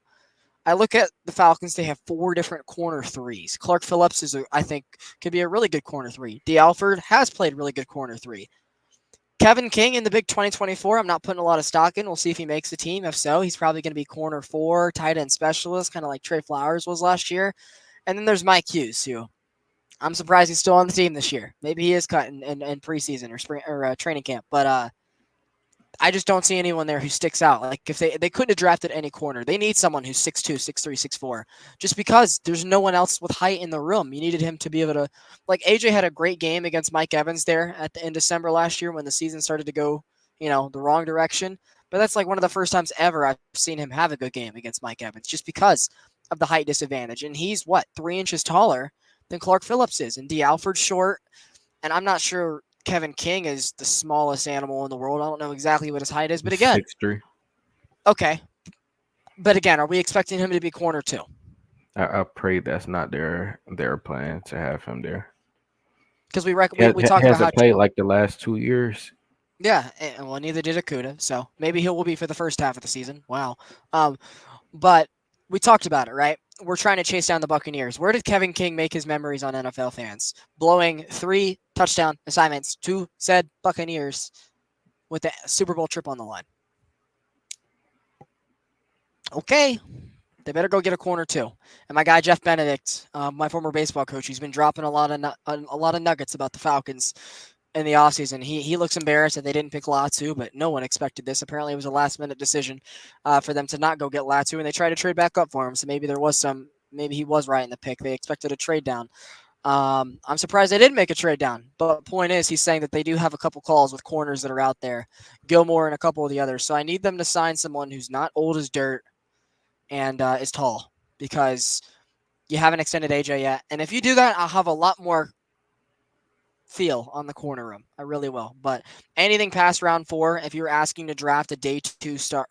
I look at the Falcons. They have 4 different corner threes. Clark Phillips I think, could be a really good corner three. D. Alford has played really good corner three. Kevin King in the big 2024, I'm not putting a lot of stock in. We'll see if he makes the team. If so, he's probably going to be corner 4, tight end specialist, kind of like Trey Flowers was last year. And then there's Mike Hughes, who I'm surprised he's still on the team this year. Maybe he is cut in preseason or spring or training camp, but I just don't see anyone there who sticks out. Like, if they couldn't have drafted any corner. They need someone who's 6'2", 6'3", 6'4", just because there's no one else with height in the room. You needed him to be able to, like, AJ had a great game against Mike Evans there in December last year when the season started to go, the wrong direction. But that's like one of the first times ever I've seen him have a good game against Mike Evans, just because of the height disadvantage. And he's 3 inches taller than Clark Phillips is, and D. Alford's short, and I'm not sure Kevin King is the smallest animal in the world. I don't know exactly what his height is, but again, 6'3". okay. But again, are we expecting him to be corner two? I pray that's not their plan to have him there. Because we He talked about how hasn't played like the last 2 years. yeah, well neither did Akuda, so maybe he will be for the first half of the season. Wow, um, but we talked about it, right? We're trying to chase down the Buccaneers. Where did Kevin King make his memories on NFL fans? Blowing 3 touchdown assignments to said Buccaneers with the Super Bowl trip on the line. Okay, they better go get a corner too. And my guy Jeff Benedict, my former baseball coach, he's been dropping a lot of nuggets about the Falcons in the offseason. He looks embarrassed that they didn't pick Latu, but no one expected this. Apparently, it was a last minute decision for them to not go get Latu, and they tried to trade back up for him. So maybe he was right in the pick. They expected a trade down. I'm surprised they didn't make a trade down. But point is, he's saying that they do have a couple calls with corners that are out there, Gilmore and a couple of the others. So I need them to sign someone who's not old as dirt and is tall because you haven't extended AJ yet. And if you do that, I'll have a lot more feel on the corner room. I really will. But anything past round 4, if you're asking to draft a day 2 start,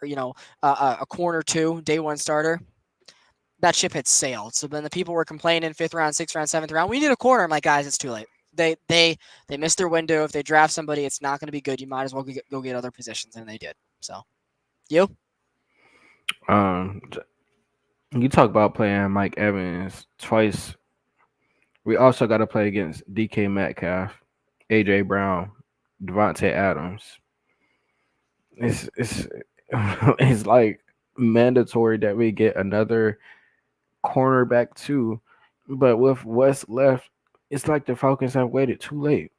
a corner 2, day 1 starter, that ship had sailed. So then the people were complaining 5th round, 6th round, 7th round. We need a corner. I'm like, guys, it's too late. They missed their window. If they draft somebody, it's not going to be good. You might as well go get other positions, and they did. So, you? Um, you talk about playing Mike Evans twice. We also got to play against DK Metcalf, AJ Brown, Devontae Adams. It's it's like mandatory that we get another cornerback too. But with what's left, it's like the Falcons have waited too late.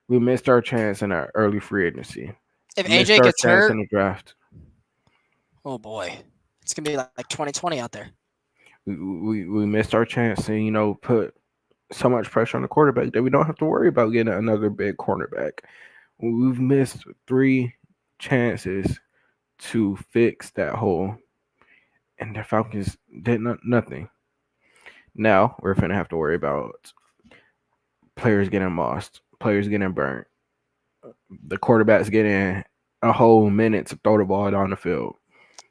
We missed our chance in our early free agency. If Missed AJ our gets chance hurt, in the draft. oh boy, it's going to be like 2020 out there. We missed our chance to put so much pressure on the quarterback that we don't have to worry about getting another big cornerback. We've missed 3 chances to fix that hole, and the Falcons did nothing. Now we're gonna have to worry about players getting lost, players getting burnt, the quarterbacks getting a whole minute to throw the ball down the field.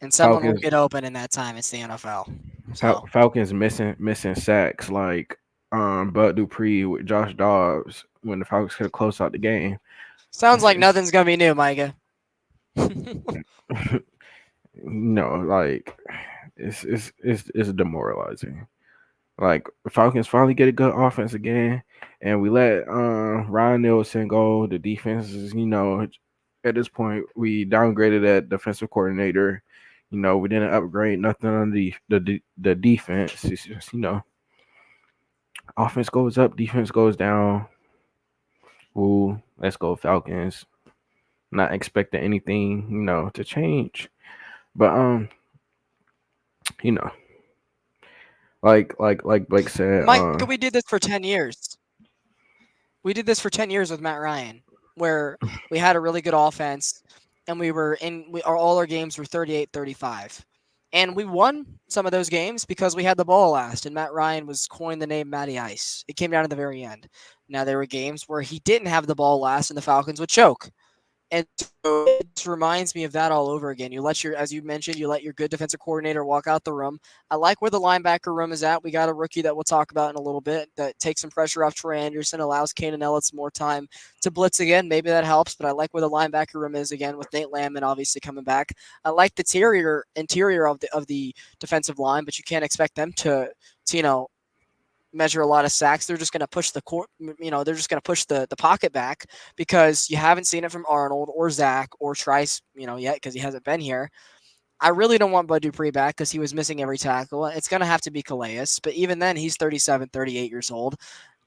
And someone will Falcons get open in that time. It's the NFL. So Falcons missing sacks like Bud Dupree with Josh Dobbs when the Falcons could have closed out the game. sounds It's, like it's nothing's gonna be new, Micah. like it's demoralizing. Like the Falcons finally get a good offense again, and we let Ryan Nielsen go. The defense is, at this point we downgraded that defensive coordinator. We didn't upgrade nothing on the defense. It's just offense goes up, defense goes down. Ooh, let's go Falcons. Not expecting anything, to change. But you know, like Blake said, Micah, we did this for 10 years. We did this for 10 years with Matt Ryan, where we had a really good offense and all our games were 38-35. And we won some of those games because we had the ball last, and Matt Ryan was coined the name Matty Ice. It came down to the very end. Now, there were games where he didn't have the ball last, and the Falcons would choke. And so it just reminds me of that all over again. As you mentioned, you let your good defensive coordinator walk out the room. I like where the linebacker room is at. We got a rookie that we'll talk about in a little bit that takes some pressure off Troy Anderson, allows Kanan Ellis more time to blitz again. Maybe that helps, but I like where the linebacker room is again with Nate Landman obviously coming back. I like the interior of the defensive line, but you can't expect them to measure a lot of sacks. They're just going to push they're just going to push the pocket back because you haven't seen it from Arnold or Zach or Trice, yet because he hasn't been here. I really don't want Bud Dupree back because he was missing every tackle. It's going to have to be Calais, but even then, he's 37, 38 years old.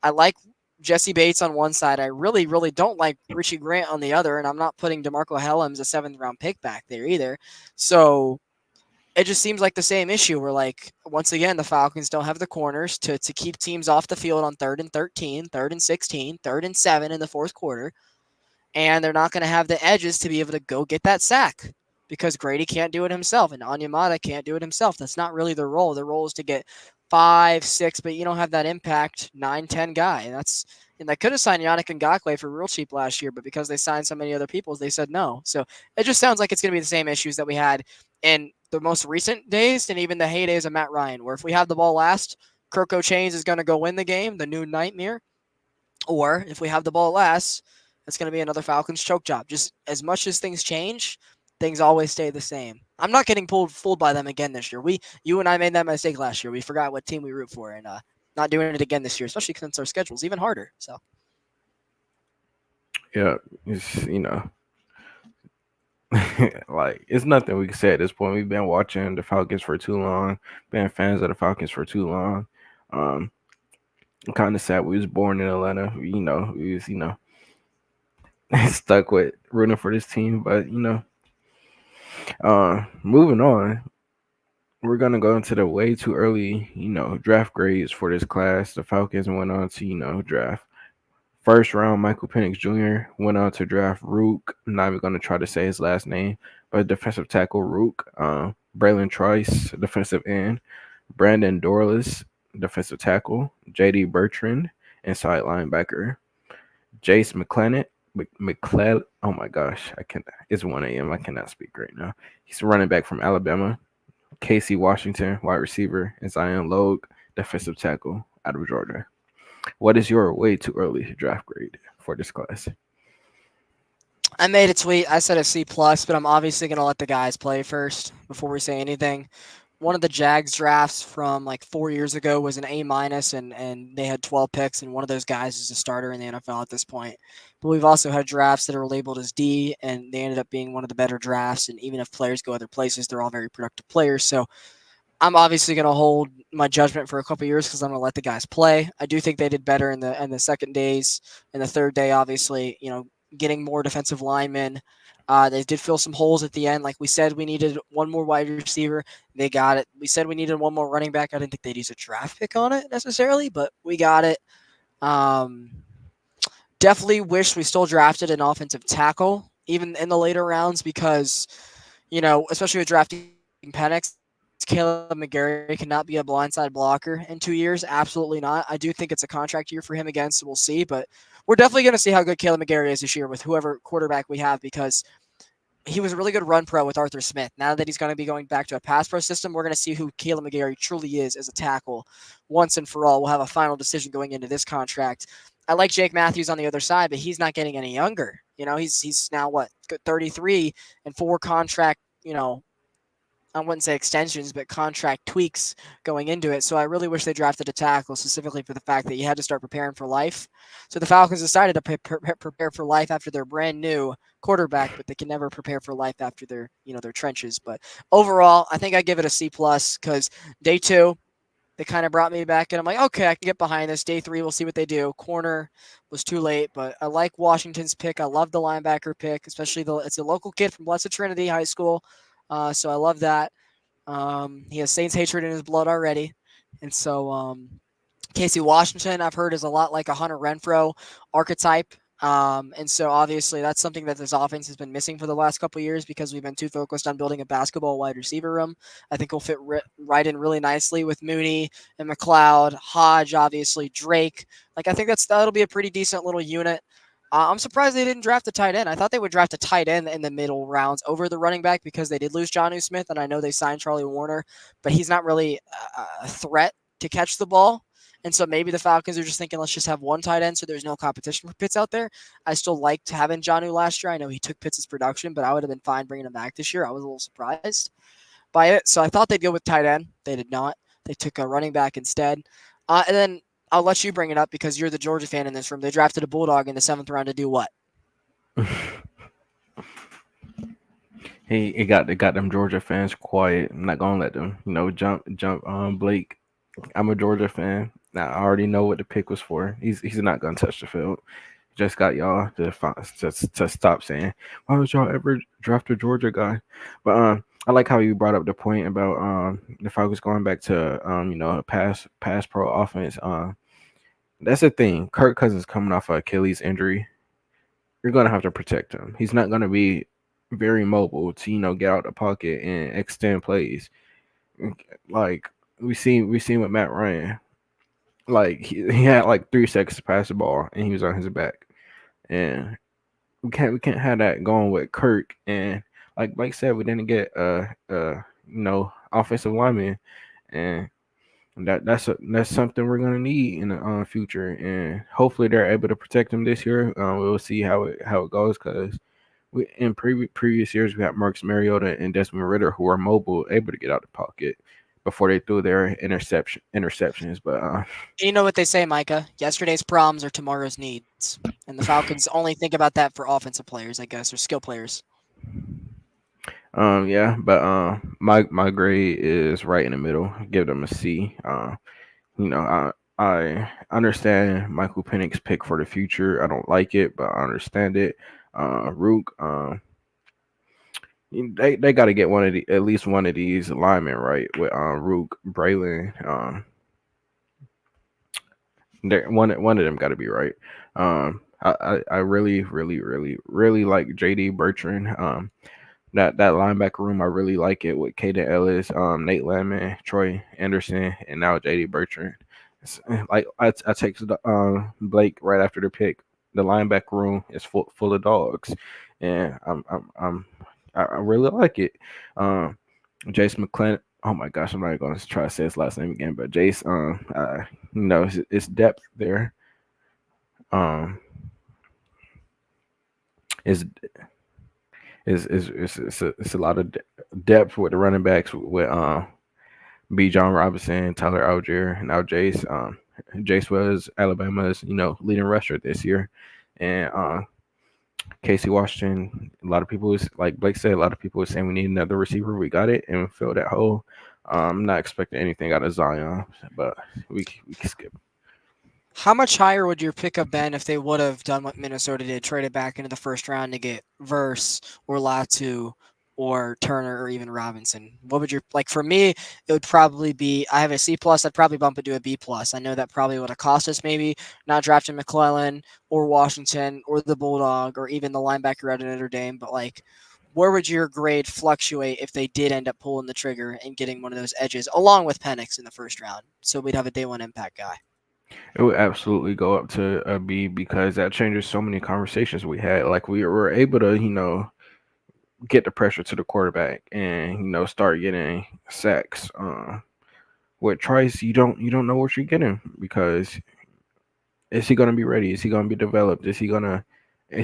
I like Jesse Bates on one side. I really, really don't like Richie Grant on the other, and I'm not putting DeMarco Helms, a 7th-round pick, back there either. So it just seems like the same issue where, like, once again, the Falcons don't have the corners to keep teams off the field on 3rd and 13, 3rd and 16, 3rd and 7 in the fourth quarter. And they're not going to have the edges to be able to go get that sack because Grady can't do it himself and Onyemata can't do it himself. That's not really their role. Their role is to get 5, 6, but you don't have that impact 9, 10 guy. And they could have signed Yannick Ngakoue for real cheap last year, but because they signed so many other people, they said no. So it just sounds like it's going to be the same issues that we had in the most recent days and even the heydays of Matt Ryan, where if we have the ball last, Kirk Chains is going to go win the game, the new nightmare. Or if we have the ball last, it's going to be another Falcons choke job. Just as much as things change, things always stay the same. I'm not getting fooled by them again this year. You and I made that mistake last year. We forgot what team we root for, and not doing it again this year, especially since our schedule's even harder. So Yeah, it's like it's nothing we can say at this point. We've been watching the Falcons for too long, been fans of the Falcons for too long. Um, I'm kind of sad we was born in Atlanta. We was stuck with rooting for this team, but moving on, we're gonna go into the way too early, draft grades for this class. The Falcons went on to, draft first round Michael Penix Jr. went on to draft Rook. I'm not even gonna try to say his last name, but defensive tackle Rook. Braylon Trice, defensive end. Brandon Dorless, defensive tackle. J.D. Bertrand, inside linebacker. Jace McClellan. Oh my gosh, I can. It's 1 a.m. I cannot speak right now. He's a running back from Alabama. Casey Washington, wide receiver, and Zion Logue, defensive tackle out of Georgia. What is your way too early draft grade for this class? I made a tweet. I said a C plus, but I'm obviously gonna let the guys play first before we say anything. One of the Jags drafts from like 4 years ago was an A minus, and they had 12 picks, and one of those guys is a starter in the NFL at this point. But we've also had drafts that are labeled as D, and they ended up being one of the better drafts. And even if players go other places, they're all very productive players. So I'm obviously going to hold my judgment for a couple years because I'm going to let the guys play. I do think they did better in the second days, and the third day, obviously, getting more defensive linemen. They did fill some holes at the end. Like we said, we needed one more wide receiver. They got it. We said we needed one more running back. I didn't think they'd use a draft pick on it necessarily, but we got it. Um, Definitely wish we still drafted an offensive tackle, even in the later rounds, because, especially with drafting Penix, Caleb McGarry cannot be a blindside blocker in 2 years. Absolutely not. I do think it's a contract year for him again, so we'll see. But we're definitely going to see how good Caleb McGarry is this year with whoever quarterback we have because he was a really good run pro with Arthur Smith. Now that he's going to be going back to a pass pro system, we're going to see who Caleb McGarry truly is as a tackle once and for all. We'll have a final decision going into this contract. I like Jake Matthews on the other side, but he's not getting any younger. He's now 33 and 4 contract, I wouldn't say extensions, but contract tweaks going into it. So I really wish they drafted a tackle specifically for the fact that you had to start preparing for life. So the Falcons decided to prepare for life after their brand new quarterback, but they can never prepare for life after their trenches. But overall, I think I give it a C plus because day 2, they kind of brought me back, and I'm like, okay, I can get behind this. Day 3, we'll see what they do. Corner was too late, but I like Washington's pick. I love the linebacker pick, especially it's a local kid from Blessed Trinity High School. So I love that. He has Saints hatred in his blood already. And so Casey Washington, I've heard, is a lot like a Hunter Renfrow archetype. And so obviously that's something that this offense has been missing for the last couple of years because we've been too focused on building a basketball wide receiver room. I think he'll fit right in really nicely with Mooney and McLeod, Hodge, obviously Drake. Like I think that'll be a pretty decent little unit. I'm surprised they didn't draft a tight end. I thought they would draft a tight end in the middle rounds over the running back because they did lose Jonnu Smith, and I know they signed Charlie Warner, but he's not really a threat to catch the ball. And so maybe the Falcons are just thinking, let's just have one tight end so there's no competition for Pitts out there. I still liked having Jonnu last year. I know he took Pitts' production, but I would have been fine bringing him back this year. I was a little surprised by it. So I thought they'd go with tight end. They did not. They took a running back instead. And then I'll let you bring it up because you're the Georgia fan in this room. They drafted a Bulldog in the 7th round to do what? He got them Georgia fans quiet. I'm not gonna let them, jump on Blake. I'm a Georgia fan. Now I already know what the pick was for. He's not gonna touch the field. Just got y'all to stop saying, why would y'all ever draft a Georgia guy? But I like how you brought up the point about the Falcons going back to a pass pro offense. That's the thing. Kirk Cousins coming off an Achilles injury. You're gonna have to protect him. He's not gonna be very mobile to get out the pocket and extend plays. Like we seen with Matt Ryan. Like he had like 3 seconds to pass the ball and he was on his back. And we can't have that going with Kirk. And like Blake said, we didn't get offensive linemen, and that's something we're gonna need in the future, and hopefully they're able to protect them this year. We'll see how it goes because we in previous years we had Marcus Mariota and Desmond Ritter who are mobile, able to get out the pocket before they threw their interceptions. But You know what they say, Micah? Yesterday's problems are tomorrow's needs. And the Falcons only think about that for offensive players, I guess, or skill players. yeah, but my grade is right in the middle. Give them a C. I understand Michael Penix pick for the future. I don't like it, but I understand it. Rook, they got to get at least one of these linemen right with Rook, Braylon. One of them got to be right. I really like JD Bertrand. That linebacker room, I really like it with Caden Ellis, Nate Landman, Troy Anderson, and now JD Bertrand. Like I texted Blake right after the pick. The linebacker room is full of dogs, and I really like it. Jace McClellan. Oh my gosh, I'm not going to try to say his last name again, but Jace. It's depth there. Um, is it's a lot of depth with the running backs with B. John Robinson, Tyler Algier, and now Jace. Jace was Alabama's leading rusher this year, and Casey Washington. A lot of people was like Blake said. A lot of people were saying we need another receiver. We got it and filled that hole. I'm not expecting anything out of Zion, but we can skip. How much higher would your pick have been if they would have done what Minnesota did, traded back into the first round to get Verse or Latu or Turner or even Robinson? What would your like for me? It would probably be I have a C plus. I'd probably bump it to a B plus. I know that probably would have cost us maybe not drafting McClellan or Washington or the Bulldog or even the linebacker out of Notre Dame, but like. Where would your grade fluctuate if they did end up pulling the trigger and getting one of those edges along with Penix in the first round? So we'd have a day one impact guy. It would absolutely go up to a B because that changes so many conversations we had. Like we were able to, get the pressure to the quarterback and start getting sacks. With Trice, you don't know what you're getting because is he gonna be ready? Is he gonna be developed? Is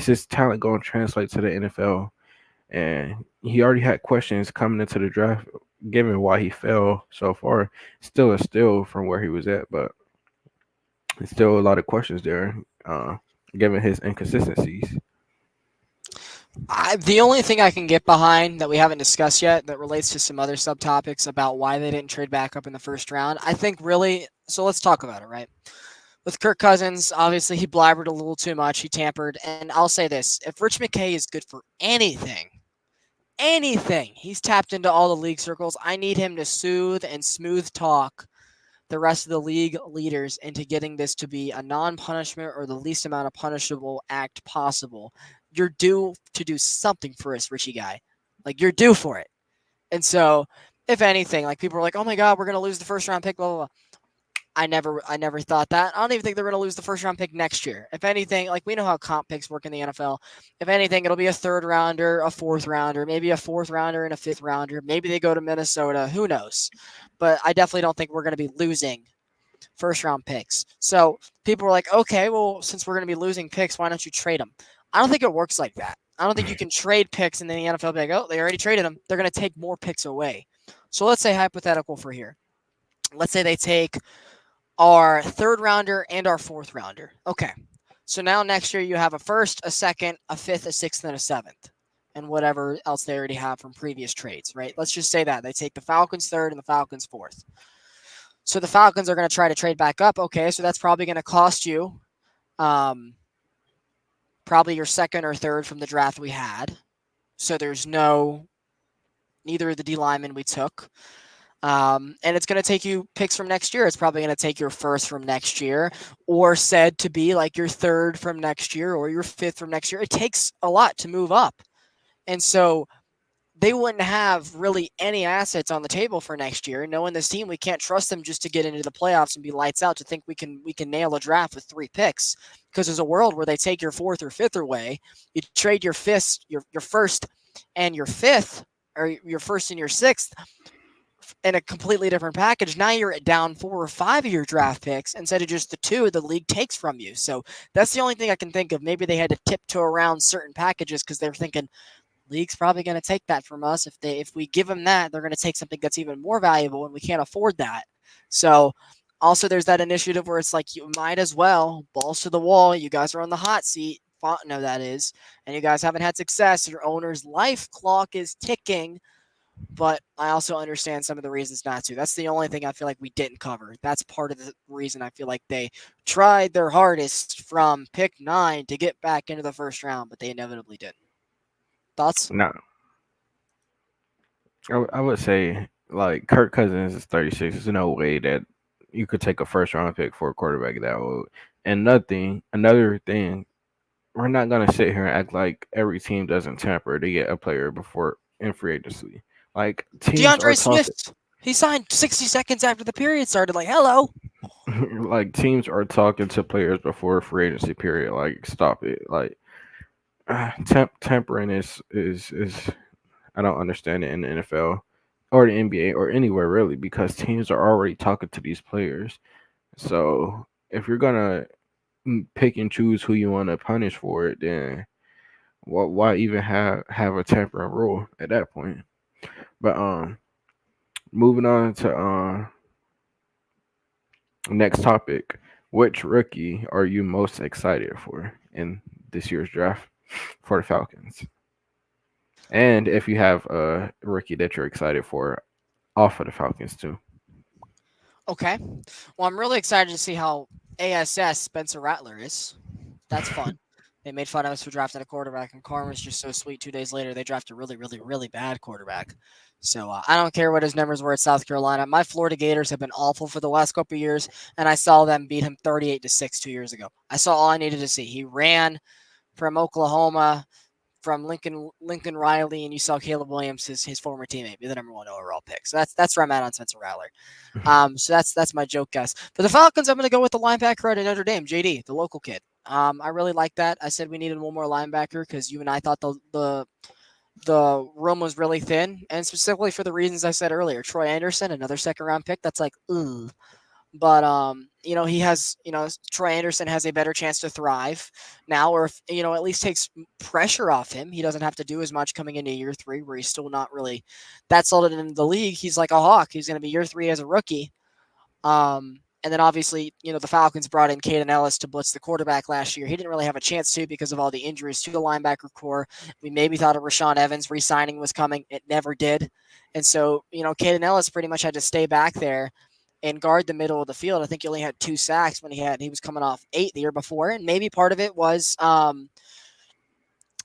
his talent gonna translate to the NFL? And he already had questions coming into the draft, given why he fell so far. Still from where he was at, but there's still a lot of questions there, given his inconsistencies. The only thing I can get behind that we haven't discussed yet that relates to some other subtopics about why they didn't trade back up in the first round, I think really. So let's talk about it, right? With Kirk Cousins, obviously he blabbered a little too much. He tampered. And I'll say this if Rich McKay is good for anything, he's tapped into all the league circles. I need him to soothe and smooth talk the rest of the league leaders into getting this to be a non-punishment or the least amount of punishable act possible. You're due to do something for us, Richie guy. Like you're due for it. And so, if anything, like people are like, "Oh my God, we're gonna lose the first round pick." Blah blah blah. I never thought that. I don't even think they're gonna lose the first round pick next year. If anything, like we know how comp picks work in the NFL. If anything, it'll be a third rounder, a fourth rounder, maybe a fourth rounder and a fifth rounder. Maybe they go to Minnesota. Who knows? But I definitely don't think we're gonna be losing first round picks. So people were like, okay, well, since we're going to be losing picks, why don't you trade them? I don't think it works like that. I don't think you can trade picks and then the NFL be like, oh, they already traded them. They're going to take more picks away. So let's say hypothetical for here. Let's say they take our third rounder and our fourth rounder. Okay. So now next year you have a first, a second, a fifth, a sixth, and a seventh. And whatever else they already have from previous trades, right? Let's just say that. They take the Falcons third and the Falcons fourth. So the Falcons are going to try to trade back up. Okay, so that's probably going to cost you probably your second or third from the draft we had. So there's neither of the D linemen we took. And it's going to take you picks from next year. It's probably going to take your first from next year or said to be like your third from next year or your fifth from next year. It takes a lot to move up. And so they wouldn't have really any assets on the table for next year. Knowing this team, we can't trust them just to get into the playoffs and be lights out to think we can nail a draft with 3 picks. Because there's a world where they take your fourth or fifth away, you trade your first and your fifth, or your first and your sixth. in a completely different package. Now you're down 4 or 5 of your draft picks instead of just the two the league takes from you. So that's the only thing I can think of. Maybe they had to tiptoe around certain packages because they're thinking league's probably going to take that from us. If we give them that, they're going to take something that's even more valuable, and we can't afford that. So also there's that initiative where it's like you might as well balls to the wall. You guys are on the hot seat. Fontenot, that is, and you guys haven't had success. Your owner's life clock is ticking, but I also understand some of the reasons not to. That's the only thing I feel like we didn't cover. That's part of the reason I feel like they tried their hardest from pick 9 to get back into the first round, but they inevitably didn't. Thoughts? No, I would say like Kirk Cousins is 36. There's no way that you could take a first round pick for a quarterback that old. And another thing, we're not gonna sit here and act like every team doesn't tamper to get a player before in free agency. Like teams are DeAndre talking, Swift, he signed 60 seconds after the period started. Like, hello. like teams are talking to players before free agency period. Like, stop it. Like, tampering is I don't understand it in the NFL or the NBA or anywhere really because teams are already talking to these players. So if you're gonna pick and choose who you want to punish for it, then why even have a tampering rule at that point? But moving on to next topic, which rookie are you most excited for in this year's draft for the Falcons? And if you have a rookie that you're excited for off of the Falcons too. Okay. Well, I'm really excited to see how ASS Spencer Rattler is. That's fun. They made fun of us for drafting a quarterback, and Karma's just so sweet. 2 days later, they draft a really, really, really bad quarterback. So I don't care what his numbers were at South Carolina. My Florida Gators have been awful for the last couple of years, and I saw them beat him 38-6 2 years ago. I saw all I needed to see. He ran from Oklahoma, from Lincoln Riley, and you saw Caleb Williams, his former teammate, be the #1 overall pick. So that's where I'm at on Spencer Rattler. So that's my joke guess. For the Falcons, I'm going to go with the linebacker out of Notre Dame, JD, the local kid. I really like that. I said we needed one more linebacker because you and I thought the room was really thin, and specifically for the reasons I said earlier. Troy Anderson, another second round pick. That's like, ugh. But he has, Troy Anderson has a better chance to thrive now, or if, at least takes pressure off him. He doesn't have to do as much coming into year 3, where he's still not really that solid in the league. He's like a hawk. He's going to be year 3 as a rookie. And then obviously, the Falcons brought in Caden Ellis to blitz the quarterback last year. He didn't really have a chance to because of all the injuries to the linebacker core. We maybe thought of Rashawn Evans re-signing was coming. It never did. And so, Caden Ellis pretty much had to stay back there and guard the middle of the field. I think he only had 2 sacks when he was coming off 8 the year before. And maybe part of it was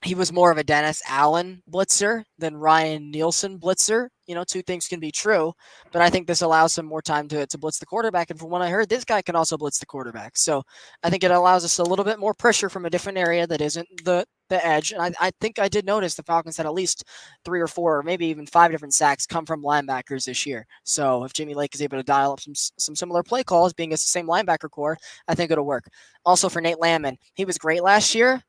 he was more of a Dennis Allen blitzer than Ryan Nielsen blitzer. Two things can be true, but I think this allows him more time to blitz the quarterback. And from what I heard, this guy can also blitz the quarterback. So I think it allows us a little bit more pressure from a different area that isn't the edge. And I think I did notice the Falcons had at least 3 or 4 or maybe even 5 different sacks come from linebackers this year. So if Jimmy Lake is able to dial up some similar play calls, being it's the same linebacker core, I think it'll work. Also for Nate Landman, he was great last year.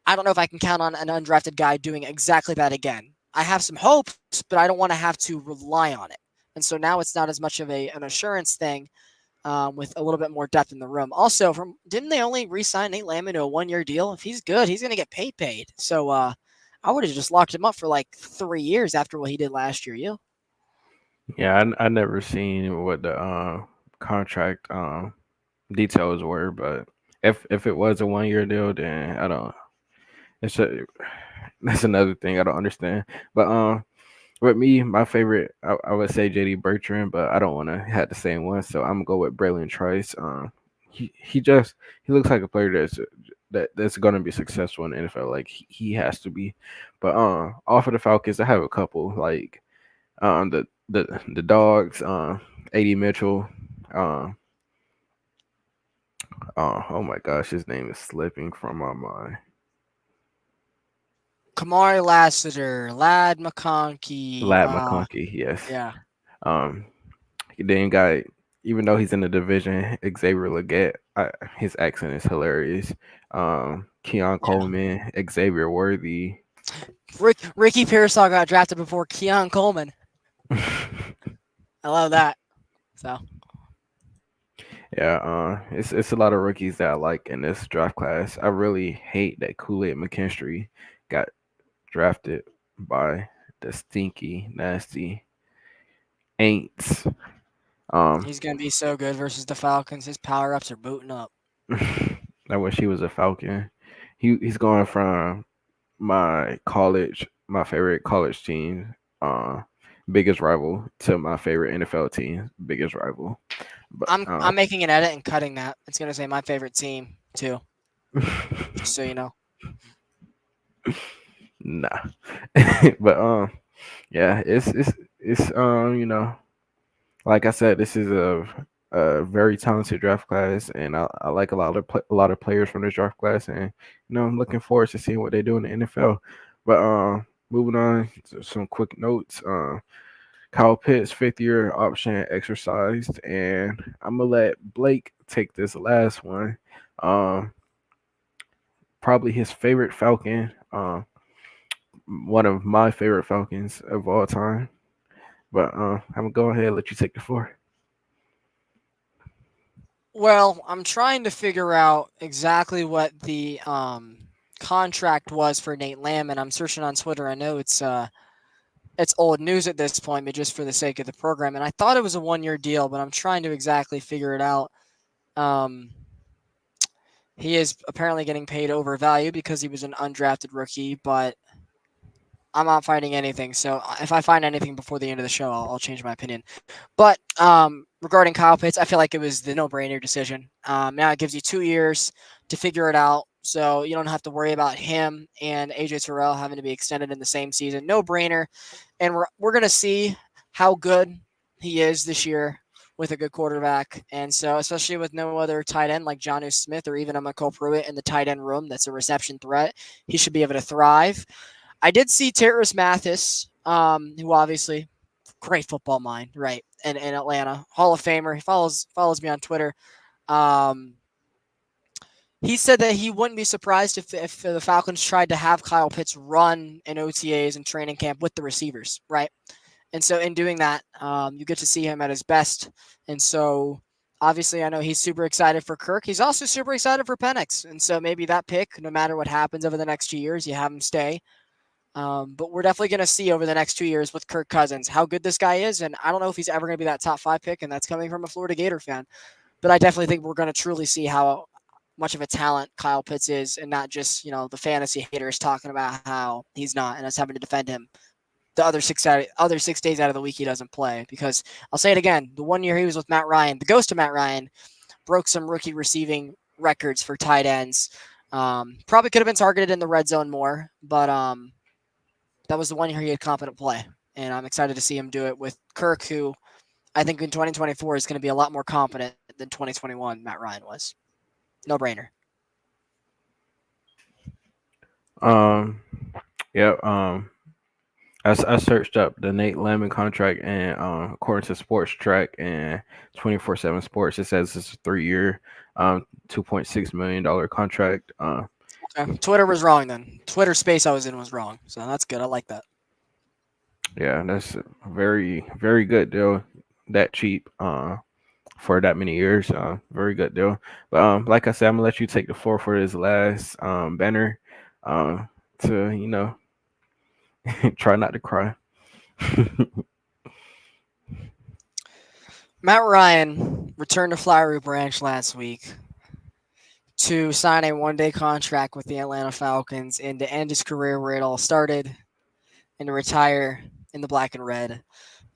I don't know if I can count on an undrafted guy doing exactly that again. I have some hopes, but I don't want to have to rely on it. And so now it's not as much of an assurance thing with a little bit more depth in the room. Also, didn't they only re-sign Nate Landman to a 1-year deal? If he's good, he's going to get paid. So I would have just locked him up for like 3 years after what he did last year. You? Yeah, I never seen what the contract details were, but if it was a 1 year deal, then I don't. It's a that's another thing I don't understand. But with me, my favorite, I would say JD Bertrand, but I don't want to have the same one, so I'm gonna go with Braylon Trice. He looks like a player that's gonna be successful in the NFL. Like he has to be. But off of the Falcons, I have a couple like the dogs, AD Mitchell, um, oh my gosh, his name is slipping from my mind. Kamari Lassiter, Lad McConkey. Lad McConkey, yes. Yeah. Um, then got even though he's in the division, Xavier Leggett, his accent is hilarious. Keon Yeah. Coleman, Xavier Worthy. Ricky Pearsall got drafted before Keon Coleman. I love that. So Yeah, it's a lot of rookies that I like in this draft class. I really hate that Kool-Aid McKinstry got drafted by the stinky, nasty Aints. Um, he's gonna be so good versus the Falcons. His power ups are booting up. I wish he was a Falcon. He's going from my favorite college team, uh, biggest rival to my favorite NFL team, biggest rival. But I'm making an edit and cutting that. It's gonna say my favorite team too, just so you know. nah. But yeah, it's like I said, this is a very talented draft class, and I like a lot of players from this draft class, and I'm looking forward to seeing what they do in the NFL. But moving on to some quick notes. Kyle Pitts' fifth year option exercised, and I'm gonna let Blake take this last one. Um, Probably his favorite Falcon. One of my favorite Falcons of all time. But I'm gonna go ahead and let you take the floor. Well, I'm trying to figure out exactly what the contract was for Nate Lamb, and I'm searching on Twitter. I know it's old news at this point, but just for the sake of the program, and I thought it was a 1 year deal, but I'm trying to exactly figure it out. Um, he is apparently getting paid over value because he was an undrafted rookie, but I'm not finding anything. So if I find anything before the end of the show, I'll change my opinion. But regarding Kyle Pitts, I feel like it was the no-brainer decision. Now it gives you 2 years to figure it out, so you don't have to worry about him and AJ Terrell having to be extended in the same season. No-brainer, and we're gonna see how good he is this year with a good quarterback. And so, especially with no other tight end like Johnu Smith or even a McCole Pruitt in the tight end room, that's a reception threat. He should be able to thrive. I did see Terrace Mathis, who obviously great football mind, right? In Atlanta, Hall of Famer. He follows me on Twitter. Um, he said that he wouldn't be surprised if the Falcons tried to have Kyle Pitts run in OTAs and training camp with the receivers, right? And so in doing that, you get to see him at his best. And so obviously, I know he's super excited for Kirk. He's also super excited for Penix. And so maybe that pick, no matter what happens over the next 2 years, you have him stay. But we're definitely going to see over the next 2 years with Kirk Cousins how good this guy is. And I don't know if he's ever going to be that top 5 pick, and that's coming from a Florida Gator fan. But I definitely think we're going to truly see how much of a talent Kyle Pitts is, and not just the fantasy haters talking about how he's not, and us having to defend him the other 6 days out of the week he doesn't play. Because I'll say it again, the 1 year he was with Matt Ryan, the ghost of Matt Ryan, broke some rookie receiving records for tight ends. Probably could have been targeted in the red zone more, but that was the 1 year he had competent play. And I'm excited to see him do it with Kirk, who I think in 2024 is going to be a lot more competent than 2021 Matt Ryan was. No brainer. Um, yeah. I searched up the Nate Lemon contract, and according to Sports Track and 24/7 Sports, it says it's a 3 year, $2.6 million contract. Okay. Twitter was wrong then. Twitter space I was in was wrong. So that's good. I like that. Yeah, that's a very good deal. That cheap, for that many years, very good deal. But like I said, I'm gonna let you take the floor for this last banner, to try not to cry. Matt Ryan returned to Flowery Branch last week to sign a 1 day contract with the Atlanta Falcons and to end his career where it all started and to retire in the black and red.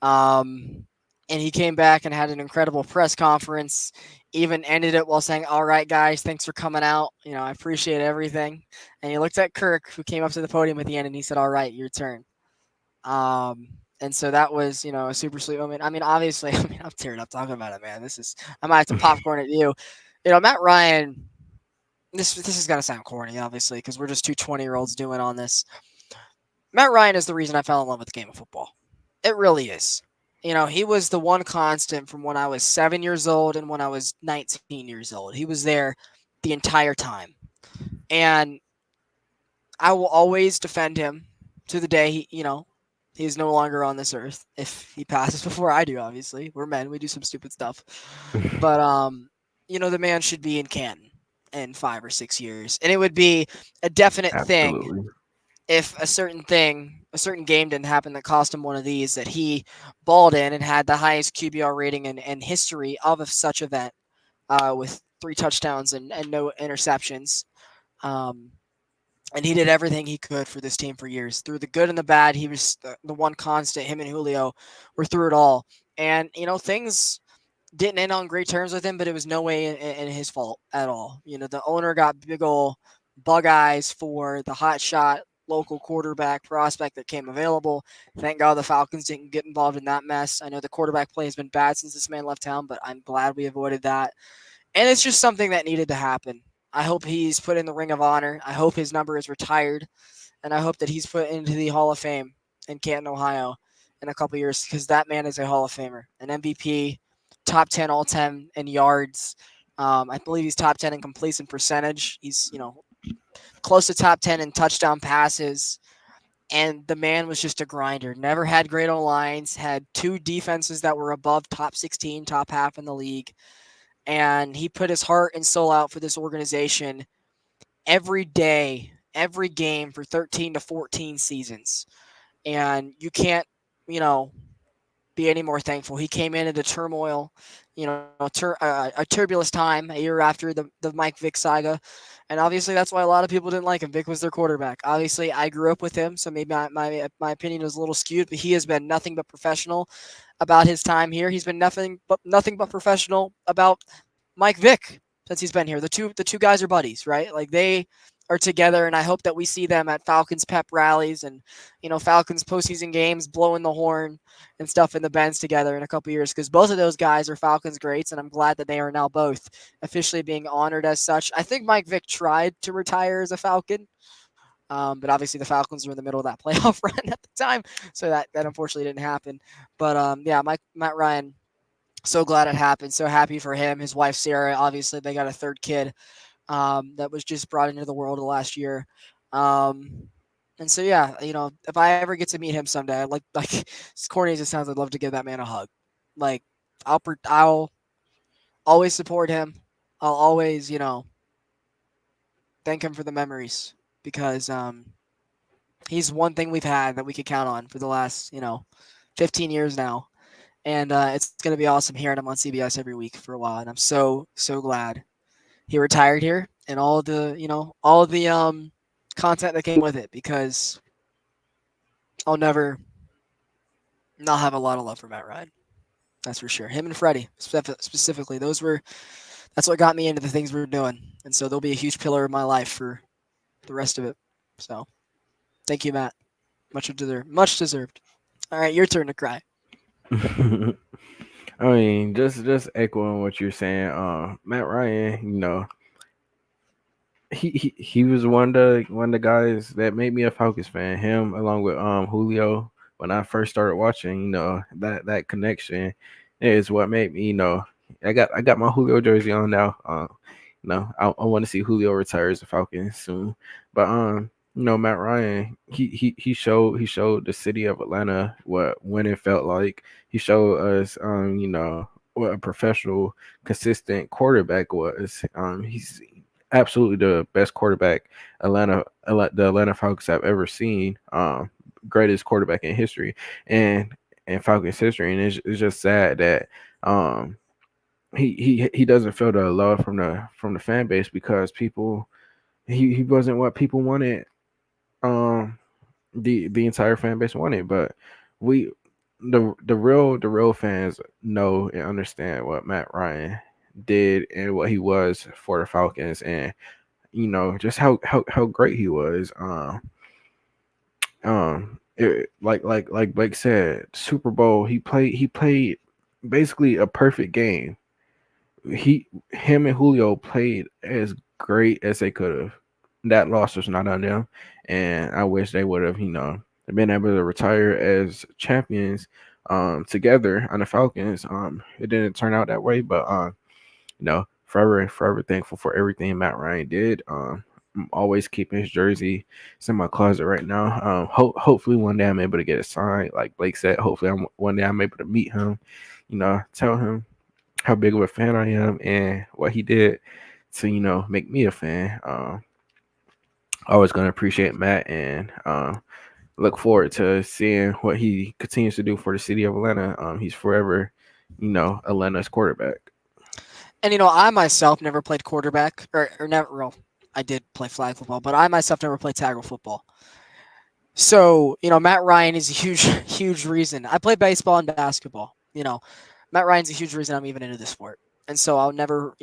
Um, and he came back and had an incredible press conference, even ended it while saying, "All right, guys, thanks for coming out. I appreciate everything." And he looked at Kirk, who came up to the podium at the end, and he said, "All right, your turn." And so that was, a super sweet moment. I mean, obviously, I'm tearing up talking about it, man. I might have to popcorn at you. Matt Ryan, this is going to sound corny, obviously, because we're just two 20-year-olds doing on this. Matt Ryan is the reason I fell in love with the game of football. It really is. He was the one constant from when I was 7 years old and when I was 19 years old. He was there the entire time. And I will always defend him to the day he He's no longer on this earth. If he passes before I do, obviously, we're men. We do some stupid stuff, but the man should be in Canton in 5 or 6 years, and it would be a definite thing Absolutely. if a certain game didn't happen that cost him one of these that he balled in and had the highest QBR rating in history of such event, with 3 touchdowns and no interceptions. Um, and he did everything he could for this team for years. Through the good and the bad, he was the one constant. Him and Julio were through it all. And, things didn't end on great terms with him, but it was no way in his fault at all. The owner got big ol' bug eyes for the hot shot local quarterback prospect that came available. Thank God the Falcons didn't get involved in that mess. I know the quarterback play has been bad since this man left town, but I'm glad we avoided that. And it's just something that needed to happen. I hope he's put in the Ring of Honor. I hope his number is retired, and I hope that he's put into the Hall of Fame in Canton, Ohio, in a couple years because that man is a Hall of Famer, an MVP, top 10 all time in yards. I believe he's top 10 in completion percentage. He's close to top 10 in touchdown passes. And the man was just a grinder. Never had great O lines. Had 2 defenses that were above top 16, top half in the league. And he put his heart and soul out for this organization every day, every game for 13 to 14 seasons. And you can't, you know, be any more thankful. He came in at a turmoil, a turbulent time a year after the Mike Vick saga. And obviously that's why a lot of people didn't like him. Vick was their quarterback. Obviously I grew up with him, so maybe my opinion was a little skewed, but he has been nothing but professional about his time here. He's been nothing but professional about Mike Vick since he's been here. The two guys are buddies, right? Like they are together, and I hope that we see them at Falcons pep rallies and Falcons postseason games, blowing the horn and stuff in the Benz together in a couple years because both of those guys are Falcons greats, and I'm glad that they are now both officially being honored as such. I think Mike Vick tried to retire as a Falcon, but obviously the Falcons were in the middle of that playoff run at the time, so that unfortunately didn't happen. But yeah, Matt Ryan, so glad it happened. So happy for him. His wife Sarah, obviously they got a third kid that was just brought into the world last year. Um, and so yeah, if I ever get to meet him someday, I'd like as corny as it sounds, I'd love to give that man a hug. Like I'll always support him. I'll always thank him for the memories because he's one thing we've had that we could count on for the last 15 years now. And it's going to be awesome hearing him on CBS every week for a while. And I'm so glad he retired here and all the content that came with it because I'll never not have a lot of love for Matt Ryan. That's for sure. Him and Freddie specifically, that's what got me into the things we're doing, and so they'll be a huge pillar of my life for the rest of it. So thank you, Matt. Much deserved. Much deserved. All right, your turn to cry. I mean, just echoing what you're saying. Matt Ryan, he was one of the guys that made me a Falcons fan. Him along with Julio. When I first started watching, that connection is what made me. I got my Julio jersey on now. I want to see Julio retire as a Falcon soon. But Matt Ryan, he showed the city of Atlanta what winning felt like. He showed us what a professional, consistent quarterback was. He's absolutely the best quarterback the Atlanta Falcons have ever seen. Greatest quarterback in history and Falcons history. And it's just sad that um he doesn't feel the love from the fan base because people he wasn't what people wanted. Um, the entire fan base wanted, but we the real fans know and understand what Matt Ryan did and what he was for the Falcons, and just how great he was. Like Blake said, Super Bowl. He played basically a perfect game. Him and Julio played as great as they could have. That loss was not on them, and I wish they would have been able to retire as champions together on the Falcons. It didn't turn out that way, but forever and forever thankful for everything Matt Ryan did. I'm always keeping his jersey. It's in my closet right now. Hopefully one day I'm able to get it signed. Like Blake said, hopefully one day I'm able to meet him. Tell him how big of a fan I am and what he did to make me a fan. Always gonna appreciate Matt and look forward to seeing what he continues to do for the city of Atlanta. He's forever, Atlanta's quarterback. And I myself never played quarterback, or never. Well, I did play flag football, but I myself never played tackle football. So Matt Ryan is a huge, huge reason. I play baseball and basketball. Matt Ryan's a huge reason I'm even into the sport, and so I'll never,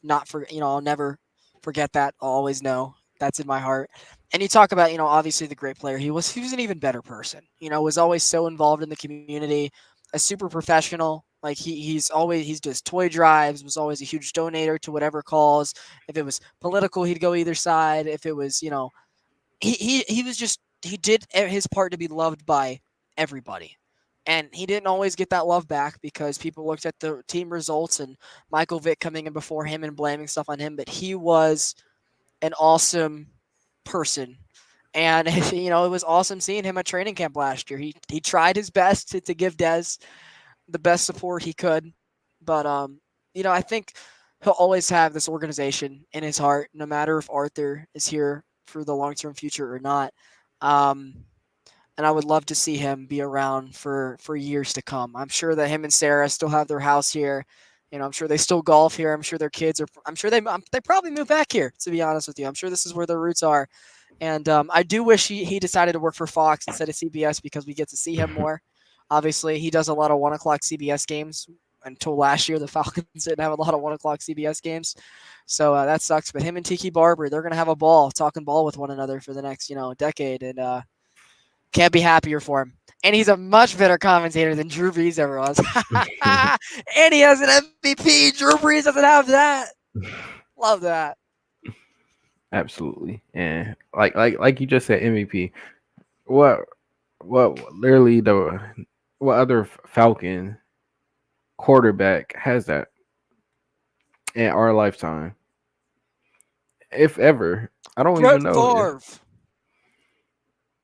not for I'll never forget that. I'll always know that's in my heart. And you talk about obviously the great player he was. He was an even better person. Was always so involved in the community, a super professional. Like he's just toy drives. Was always a huge donator to whatever cause. If it was political, he'd go either side. If it was he was just he did his part to be loved by everybody. And he didn't always get that love back because people looked at the team results and Michael Vick coming in before him and blaming stuff on him. But he was an awesome person. And it was awesome seeing him at training camp last year. He tried his best to give Dez the best support he could. But I think he'll always have this organization in his heart, no matter if Arthur is here for the long term future or not. Um, and I would love to see him be around for years to come. I'm sure that him and Sarah still have their house here. I'm sure they still golf here. I'm sure their kids are. I'm sure they probably move back here. To be honest with you, I'm sure this is where their roots are. And I do wish he decided to work for Fox instead of CBS because we get to see him more. Obviously, he does a lot of 1 o'clock CBS games. Until last year, the Falcons didn't have a lot of 1 o'clock CBS games, so that sucks. But him and Tiki Barber, they're gonna have a ball, talking ball with one another for the next decade, and can't be happier for him. And he's a much better commentator than Drew Brees ever was. And he has an MVP. Drew Brees doesn't have that. Love that. Absolutely, and like you just said, MVP. What literally the what other Falcon quarterback has that in our lifetime? If ever, I don't Brett even know if Favre.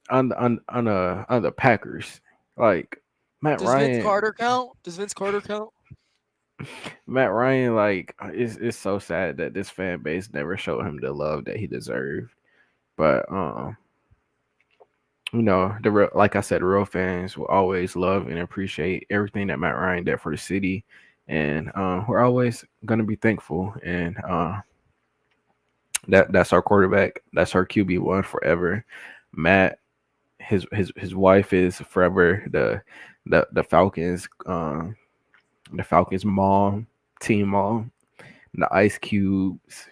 on the Packers, like Matt Does Vince Ryan. Carter count? Does Vince Carter count? Matt Ryan, like, it's so sad that this fan base never showed him the love that he deserved. But like I said, the real fans will always love and appreciate everything that Matt Ryan did for the city, and we're always gonna be thankful. And that's our quarterback. That's our QB1 forever. Matt, his wife is forever the Falcons the Falcons mom, team mom, the Ice Cubes.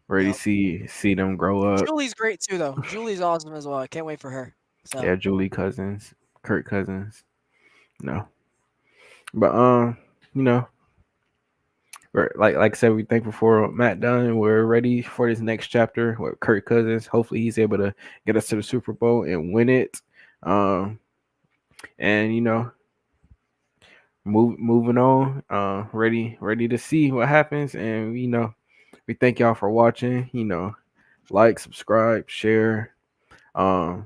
Ready to Yep. see them grow up. Julie's great too, though. Julie's awesome as well. I can't wait for her. So Yeah, Julie Cousins, Kirk Cousins. No, but you know, like I said, we thankful for Matt Dunn. We're ready for this next chapter with Kirk Cousins. Hopefully, he's able to get us to the Super Bowl and win it. Um, and moving on. Ready to see what happens. And we thank y'all for watching. Like, subscribe, share. Um,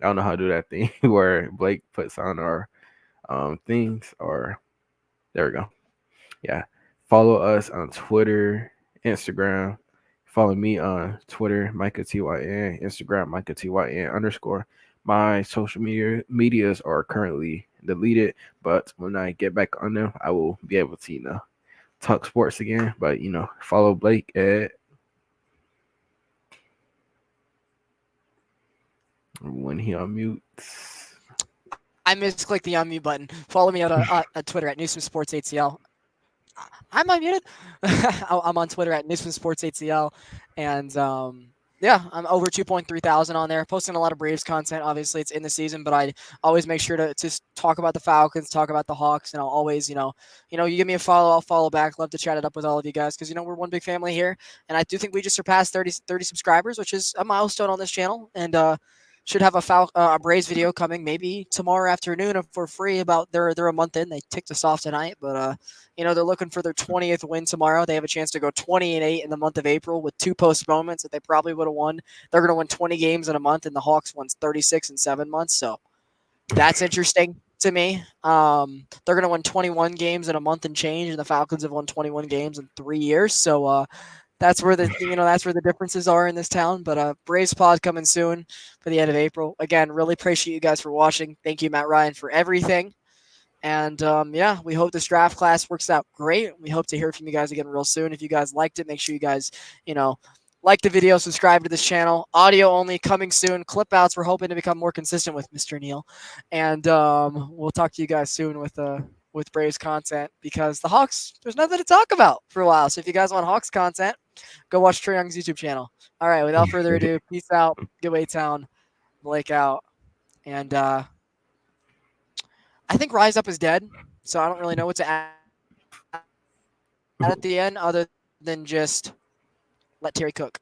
I don't know how to do that thing where Blake puts on our things. Or there we go. Yeah, follow us on Twitter, Instagram. Follow me on Twitter, Micah TYN, Instagram, Micah TYN _ My social medias are currently deleted, but when I get back on them, I will be able to talk sports again. But follow Blake at when he unmutes. I misclicked the unmute button. Follow me on Twitter at Newsman Sports ATL. I'm unmuted. I'm on Twitter at Newsman Sports ATL, and yeah, I'm over 2.3 thousand on there. Posting a lot of Braves content. Obviously, it's in the season, but I always make sure to just talk about the Falcons, talk about the Hawks, and I'll always, you give me a follow, I'll follow back. Love to chat it up with all of you guys because we're one big family here, and I do think we just surpassed 30 subscribers, which is a milestone on this channel, and should have a Braves video coming maybe tomorrow afternoon if we're free. About they're a month in. They ticked us off tonight, but they're looking for their 20th win tomorrow. They have a chance to go 20-8 in the month of April with two postponements that they probably would have won. They're going to win 20 games in a month, and the Hawks won 36 in 7 months. So that's interesting to me. They're going to win 21 games in a month and change, and the Falcons have won 21 games in 3 years. So that's where the differences are in this town. But Braves pod coming soon for the end of April. Again, really appreciate you guys for watching. Thank you, Matt Ryan, for everything. And yeah, we hope this draft class works out great. We hope to hear from you guys again real soon. If you guys liked it, make sure you guys, like the video, subscribe to this channel. Audio only coming soon. Clip outs. We're hoping to become more consistent with Mr. Neal. And we'll talk to you guys soon with Braves content because the Hawks, there's nothing to talk about for a while. So if you guys want Hawks content, go watch Trae Young's YouTube channel. All right, without further ado, peace out. Good way town. Blake out. And I think Rise Up is dead, so I don't really know what to add at the end other than just let Terry cook.